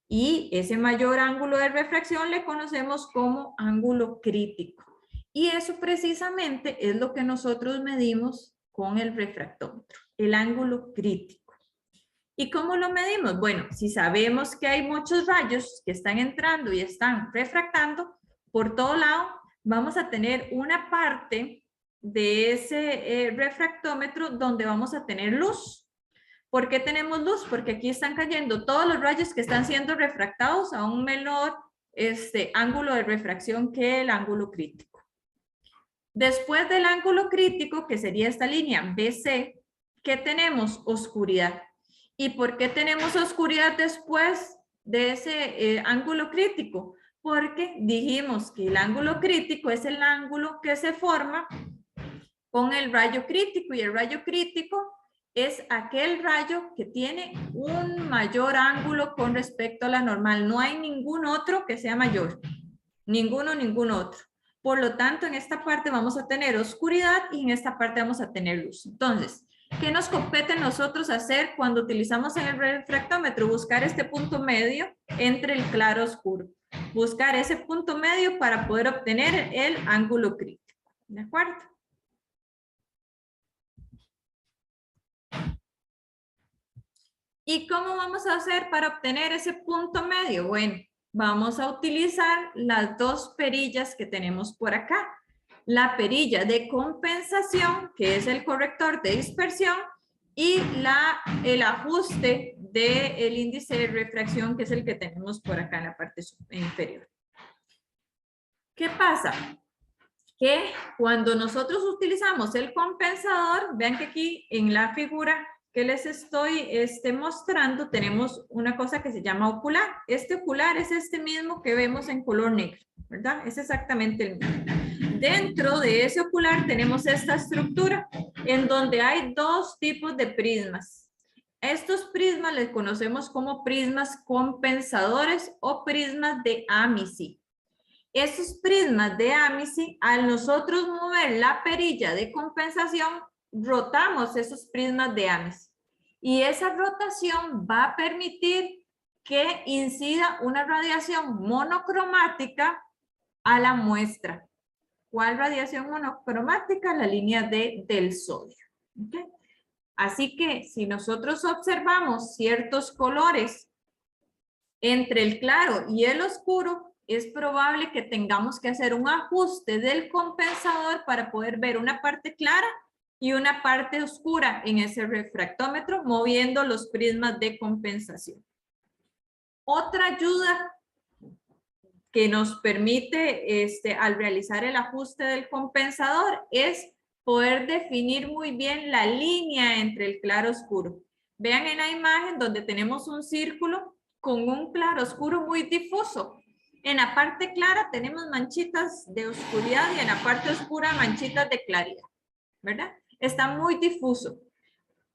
Y ese mayor ángulo de refracción le conocemos como ángulo crítico. Y eso precisamente es lo que nosotros medimos con el refractómetro, el ángulo crítico. ¿Y cómo lo medimos? Bueno, si sabemos que hay muchos rayos que están entrando y están refractando, por todo lado vamos a tener una parte de ese refractómetro donde vamos a tener luz. ¿Por qué tenemos luz? Porque aquí están cayendo todos los rayos que están siendo refractados a un menor ángulo de refracción que el ángulo crítico. Después del ángulo crítico, que sería esta línea BC, ¿qué tenemos? Oscuridad. ¿Y por qué tenemos oscuridad después de ese ángulo crítico? Porque dijimos que el ángulo crítico es el ángulo que se forma con el rayo crítico, y el rayo crítico es aquel rayo que tiene un mayor ángulo con respecto a la normal. No hay ningún otro que sea mayor. Ningún otro. Por lo tanto, en esta parte vamos a tener oscuridad y en esta parte vamos a tener luz. Entonces, ¿qué nos compete a nosotros hacer cuando utilizamos en el refractómetro? Buscar este punto medio entre el claro oscuro. Buscar ese punto medio para poder obtener el ángulo crítico. ¿De acuerdo? ¿Y cómo vamos a hacer para obtener ese punto medio? Bueno, vamos a utilizar las dos perillas que tenemos por acá. La perilla de compensación, que es el corrector de dispersión, y el ajuste del índice de refracción, que es el que tenemos por acá en la parte inferior. ¿Qué pasa? Que cuando nosotros utilizamos el compensador, vean que aquí en la figura que les estoy mostrando, tenemos una cosa que se llama ocular. Este ocular es este mismo que vemos en color negro, ¿verdad? Es exactamente el mismo. Dentro de ese ocular tenemos esta estructura en donde hay dos tipos de prismas. Estos prismas les conocemos como prismas compensadores o prismas de Amici. Esos prismas de Amici, al nosotros mover la perilla de compensación, rotamos esos prismas de Amici. Y esa rotación va a permitir que incida una radiación monocromática a la muestra. ¿Cuál radiación monocromática? La línea del sodio. ¿Okay? Así que si nosotros observamos ciertos colores entre el claro y el oscuro, es probable que tengamos que hacer un ajuste del compensador para poder ver una parte clara y una parte oscura en ese refractómetro, moviendo los prismas de compensación. Otra ayuda que nos permite al realizar el ajuste del compensador es poder definir muy bien la línea entre el claro oscuro. Vean en la imagen donde tenemos un círculo con un claro oscuro muy difuso. En la parte clara tenemos manchitas de oscuridad y en la parte oscura manchitas de claridad, ¿verdad? Está muy difuso.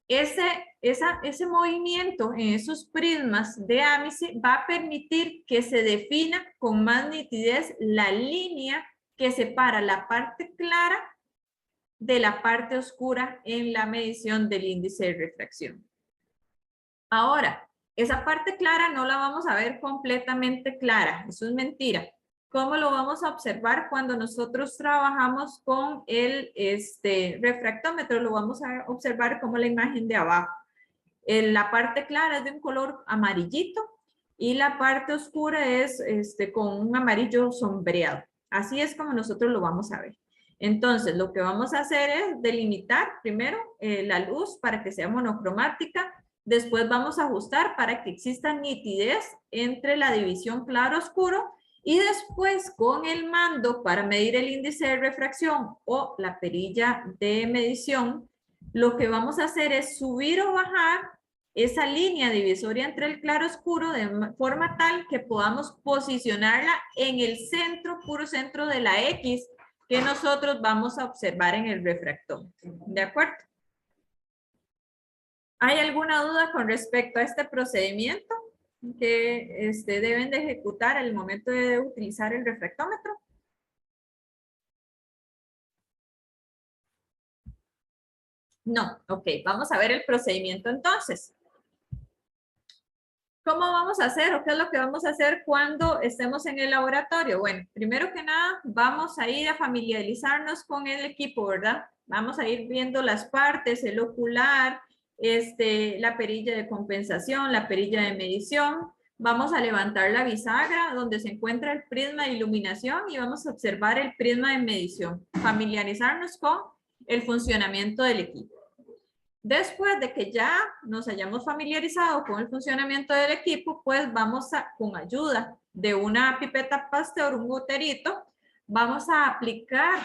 Ese movimiento en esos prismas de Amici va a permitir que se defina con más nitidez la línea que separa la parte clara de la parte oscura en la medición del índice de refracción. Ahora, esa parte clara no la vamos a ver completamente clara, eso es mentira. ¿Cómo lo vamos a observar cuando nosotros trabajamos con el refractómetro? Lo vamos a observar como la imagen de abajo. La parte clara es de un color amarillito y la parte oscura es con un amarillo sombreado. Así es como nosotros lo vamos a ver. Entonces, lo que vamos a hacer es delimitar primero la luz para que sea monocromática. Después vamos a ajustar para que exista nitidez entre la división claro-oscuro y después con el mando para medir el índice de refracción o la perilla de medición, lo que vamos a hacer es subir o bajar esa línea divisoria entre el claro-oscuro de forma tal que podamos posicionarla en el centro, puro centro de la X que nosotros vamos a observar en el refractómetro. ¿De acuerdo? ¿Hay alguna duda con respecto a este procedimiento que deben de ejecutar al momento de utilizar el refractómetro? No, ok, vamos a ver el procedimiento entonces. ¿Cómo vamos a hacer o qué es lo que vamos a hacer cuando estemos en el laboratorio? Bueno, primero que nada, vamos a ir a familiarizarnos con el equipo, ¿verdad? Vamos a ir viendo las partes, el ocular, la perilla de compensación, la perilla de medición. Vamos a levantar la bisagra donde se encuentra el prisma de iluminación y vamos a observar el prisma de medición. Familiarizarnos con el funcionamiento del equipo. Después de que ya nos hayamos familiarizado con el funcionamiento del equipo, pues vamos a, con ayuda de una pipeta Pasteur, un goterito, vamos a aplicar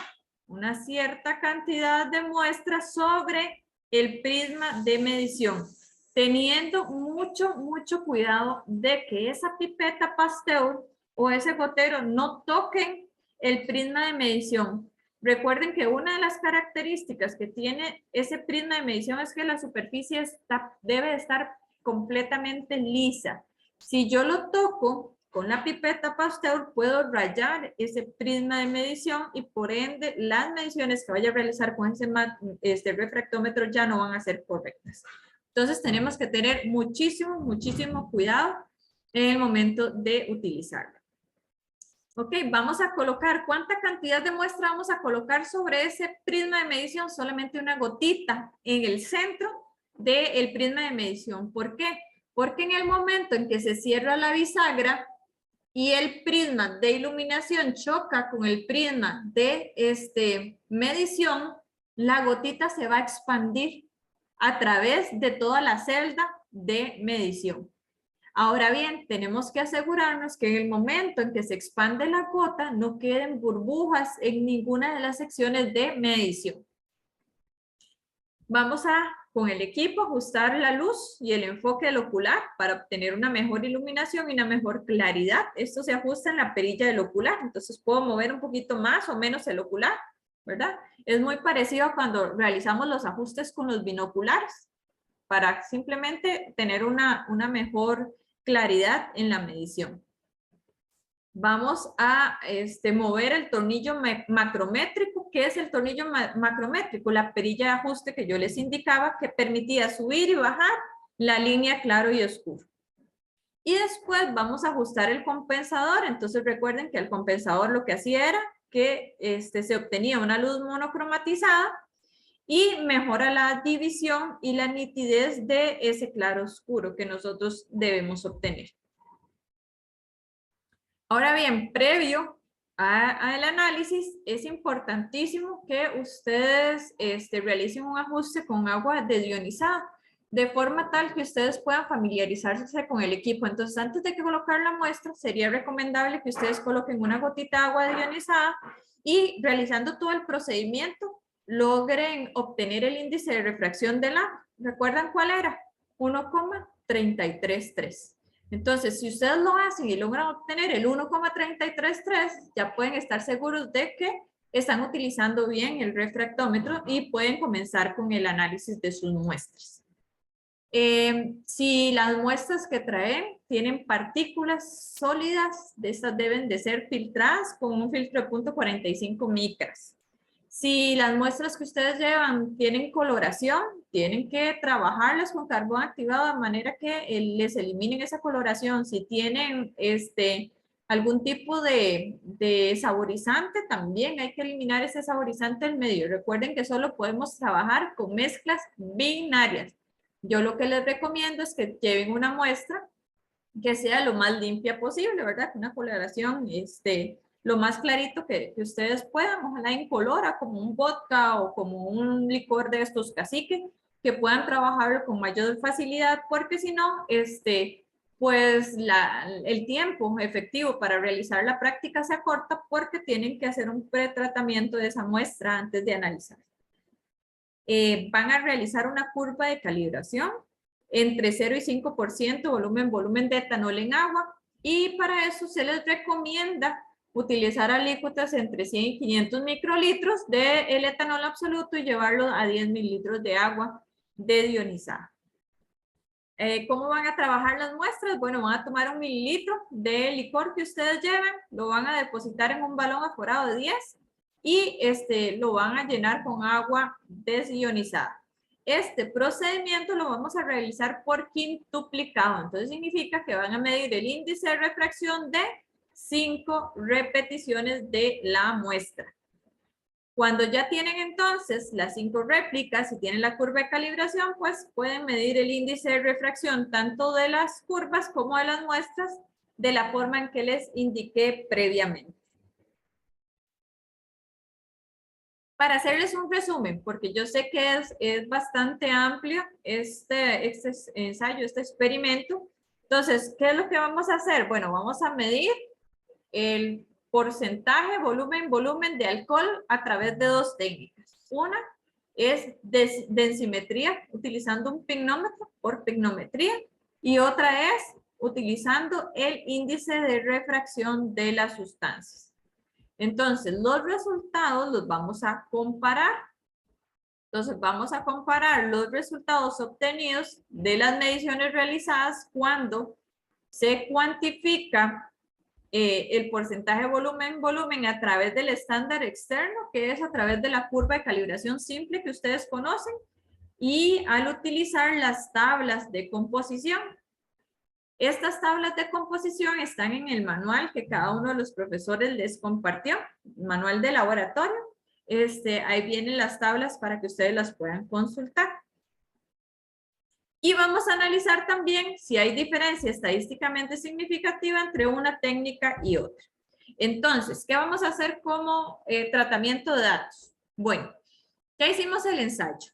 una cierta cantidad de muestras sobre el prisma de medición, teniendo mucho cuidado de que esa pipeta Pasteur o ese gotero no toquen el prisma de medición. Recuerden que una de las características que tiene ese prisma de medición es que la superficie debe estar completamente lisa. Si yo lo toco con la pipeta Pasteur, puedo rayar ese prisma de medición y por ende las mediciones que vaya a realizar con ese refractómetro ya no van a ser correctas. Entonces tenemos que tener muchísimo cuidado en el momento de utilizarlo. Ok, vamos a colocar, ¿cuánta cantidad de muestra vamos a colocar sobre ese prisma de medición? Solamente una gotita en el centro del prisma de medición. ¿Por qué? Porque en el momento en que se cierra la bisagra y el prisma de iluminación choca con el prisma de medición, la gotita se va a expandir a través de toda la celda de medición. Ahora bien, tenemos que asegurarnos que en el momento en que se expande la gota no queden burbujas en ninguna de las secciones de medición. Vamos a, con el equipo, ajustar la luz y el enfoque del ocular para obtener una mejor iluminación y una mejor claridad. Esto se ajusta en la perilla del ocular, entonces puedo mover un poquito más o menos el ocular, ¿verdad? Es muy parecido a cuando realizamos los ajustes con los binoculares para simplemente tener una mejor claridad en la medición. Vamos a mover el tornillo macrométrico. ¿Qué es el tornillo macrométrico? La perilla de ajuste que yo les indicaba que permitía subir y bajar la línea claro y oscuro. Y después vamos a ajustar el compensador. Entonces recuerden que el compensador lo que hacía era que se obtenía una luz monocromatizada y mejora la división y la nitidez de ese claro oscuro que nosotros debemos obtener. Ahora bien, previo al análisis, es importantísimo que ustedes realicen un ajuste con agua desionizada, de forma tal que ustedes puedan familiarizarse con el equipo. Entonces, antes de que colocar la muestra, sería recomendable que ustedes coloquen una gotita de agua desionizada y realizando todo el procedimiento, logren obtener el índice de refracción del agua. ¿Recuerdan cuál era? 1,333. Entonces, si ustedes lo hacen y logran obtener el 1,333, ya pueden estar seguros de que están utilizando bien el refractómetro y pueden comenzar con el análisis de sus muestras. Si las muestras que traen tienen partículas sólidas, de estas deben de ser filtradas con un filtro de 0.45 micras. Si las muestras que ustedes llevan tienen coloración, tienen que trabajarlas con carbón activado de manera que les eliminen esa coloración. Si tienen algún tipo de saborizante, también hay que eliminar ese saborizante del medio. Recuerden que solo podemos trabajar con mezclas binarias. Yo lo que les recomiendo es que lleven una muestra que sea lo más limpia posible, ¿verdad? Una coloración, lo más clarito que ustedes puedan, ojalá incolora, como un vodka o como un licor de estos cacique, que puedan trabajarlo con mayor facilidad, porque si no, pues el tiempo efectivo para realizar la práctica se acorta porque tienen que hacer un pretratamiento de esa muestra antes de analizar. Van a realizar una curva de calibración entre 0 y 5% volumen de etanol en agua, y para eso se les recomienda utilizar alícuotas entre 100 y 500 microlitros del etanol absoluto y llevarlo a 10 mililitros de agua desionizada. ¿Cómo van a trabajar las muestras? Bueno, van a tomar 1 mililitro de licor que ustedes lleven, lo van a depositar en un balón aforado de 10 y lo van a llenar con agua desionizada. este procedimiento lo vamos a realizar por quintuplicado. Entonces significa que van a medir el índice de refracción de 5 repeticiones de la muestra. Cuando ya tienen entonces las 5 réplicas y tienen la curva de calibración, pues pueden medir el índice de refracción tanto de las curvas como de las muestras de la forma en que les indiqué previamente. Para hacerles un resumen, porque yo sé que es bastante amplio este ensayo, este experimento. Entonces, ¿qué es lo que vamos a hacer? Bueno, vamos a medir el porcentaje, volumen de alcohol a través de 2 técnicas. Una es densimetría, utilizando un pignómetro por pignometría, y otra es utilizando el índice de refracción de las sustancias. Entonces, los resultados los vamos a comparar. Entonces, vamos a comparar los resultados obtenidos de las mediciones realizadas cuando se cuantifica el porcentaje volumen a través del estándar externo, que es a través de la curva de calibración simple que ustedes conocen, y al utilizar las tablas de composición. Estas tablas de composición están en el manual que cada uno de los profesores les compartió, manual de laboratorio. Ahí vienen las tablas para que ustedes las puedan consultar. Y vamos a analizar también si hay diferencia estadísticamente significativa entre una técnica y otra. Entonces, ¿qué vamos a hacer como tratamiento de datos? Bueno, ya hicimos el ensayo.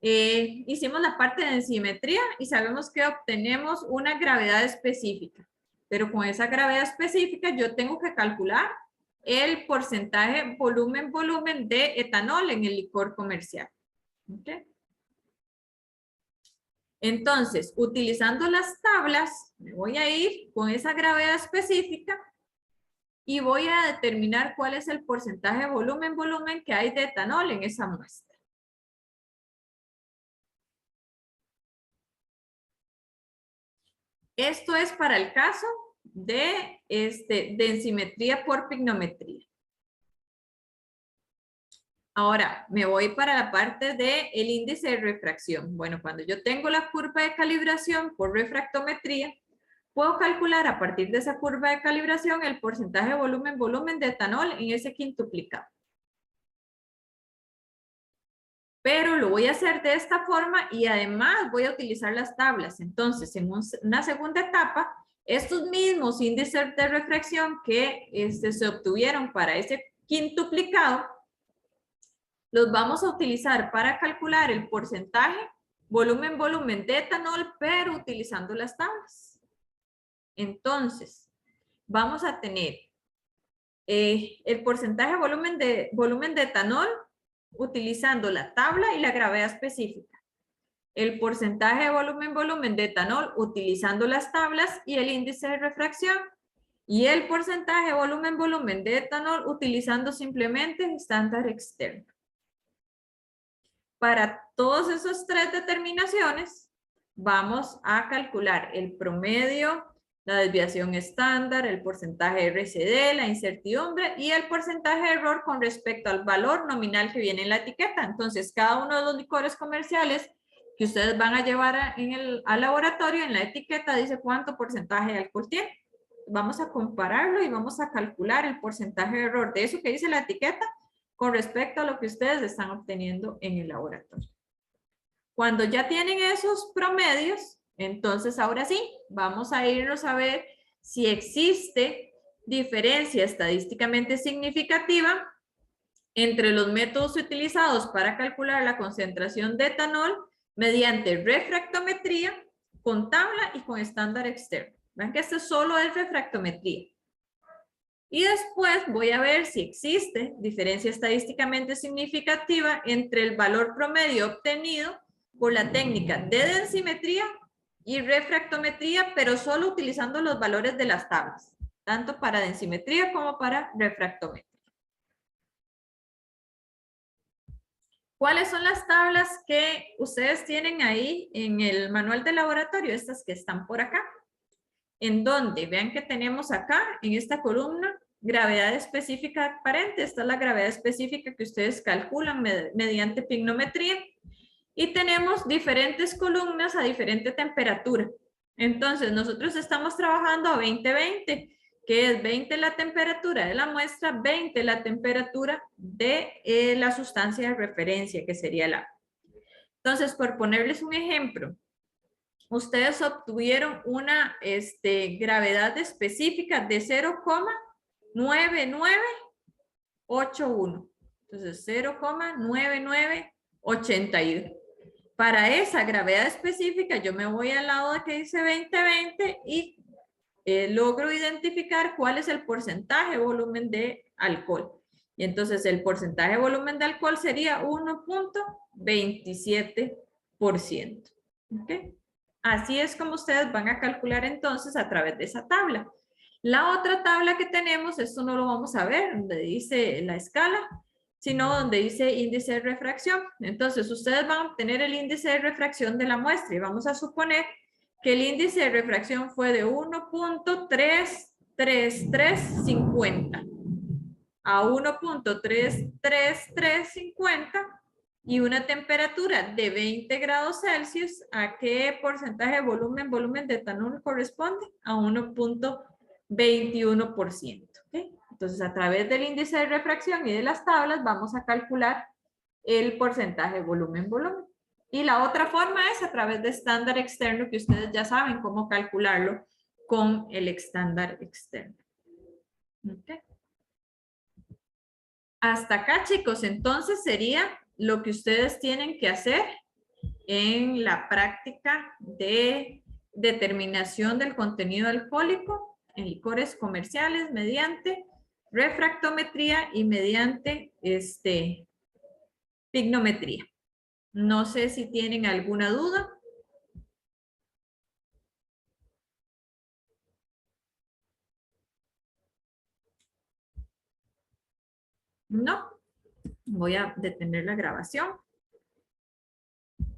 Hicimos la parte de densimetría y sabemos que obtenemos una gravedad específica. Pero con esa gravedad específica yo tengo que calcular el porcentaje volumen de etanol en el licor comercial. ¿Okay? Entonces, utilizando las tablas, me voy a ir con esa gravedad específica y voy a determinar cuál es el porcentaje volumen que hay de etanol en esa muestra. Esto es para el caso de densimetría por pignometría. Ahora, me voy para la parte del índice de refracción. Bueno, cuando yo tengo la curva de calibración por refractometría, puedo calcular a partir de esa curva de calibración el porcentaje volumen de etanol en ese quintuplicado. Pero lo voy a hacer de esta forma y además voy a utilizar las tablas. Entonces, en una segunda etapa, estos mismos índices de refracción que se obtuvieron para ese quintuplicado, los vamos a utilizar para calcular el porcentaje volumen de etanol, pero utilizando las tablas. Entonces, vamos a tener el porcentaje volumen de etanol utilizando la tabla y la gravedad específica. El porcentaje de volumen de etanol utilizando las tablas y el índice de refracción. Y el porcentaje de volumen de etanol utilizando simplemente el estándar externo. Para todas esas 3 determinaciones, vamos a calcular el promedio, la desviación estándar, el porcentaje de RCD, la incertidumbre y el porcentaje de error con respecto al valor nominal que viene en la etiqueta. Entonces, cada uno de los licores comerciales que ustedes van a llevar al laboratorio, en la etiqueta dice cuánto porcentaje de alcohol tiene. Vamos a compararlo y vamos a calcular el porcentaje de error de eso que dice la etiqueta con respecto a lo que ustedes están obteniendo en el laboratorio. Cuando ya tienen esos promedios, entonces ahora sí, vamos a irnos a ver si existe diferencia estadísticamente significativa entre los métodos utilizados para calcular la concentración de etanol mediante refractometría, con tabla y con estándar externo. Vean que esto solo es refractometría. Y después voy a ver si existe diferencia estadísticamente significativa entre el valor promedio obtenido por la técnica de densimetría y refractometría, pero solo utilizando los valores de las tablas, tanto para densimetría como para refractometría. ¿Cuáles son las tablas que ustedes tienen ahí en el manual de laboratorio? Estas que están por acá. En donde vean que tenemos acá, en esta columna, gravedad específica aparente. Esta es la gravedad específica que ustedes calculan mediante pignometría. y tenemos diferentes columnas a diferente temperatura. Entonces, nosotros estamos trabajando a 20-20, que es 20 la temperatura de la muestra, 20 la temperatura de la sustancia de referencia, que sería el agua. Entonces, por ponerles un ejemplo, ustedes obtuvieron una gravedad específica de 0,9981. Entonces, 0,9981. Para esa gravedad específica, yo me voy al lado de que dice 20-20 y logro identificar cuál es el porcentaje de volumen de alcohol. Y entonces el porcentaje de volumen de alcohol sería 1.27%. ¿Okay? Así es como ustedes van a calcular entonces a través de esa tabla. La otra tabla que tenemos, esto no lo vamos a ver, donde dice la escala, sino donde dice índice de refracción. Entonces, ustedes van a obtener el índice de refracción de la muestra y vamos a suponer que el índice de refracción fue de 1.33350 a 1.33350 y una temperatura de 20 grados Celsius. ¿A qué porcentaje de volumen de etanol corresponde? A 1.21%. ¿Okay? Entonces, a través del índice de refracción y de las tablas, vamos a calcular el porcentaje de volumen. Y la otra forma es a través de estándar externo, que ustedes ya saben cómo calcularlo con el estándar externo. ¿Okay? Hasta acá, chicos, entonces sería lo que ustedes tienen que hacer en la práctica de determinación del contenido alcohólico en licores comerciales mediante refractometría y mediante pignometría. No sé si tienen alguna duda. No. Voy a detener la grabación.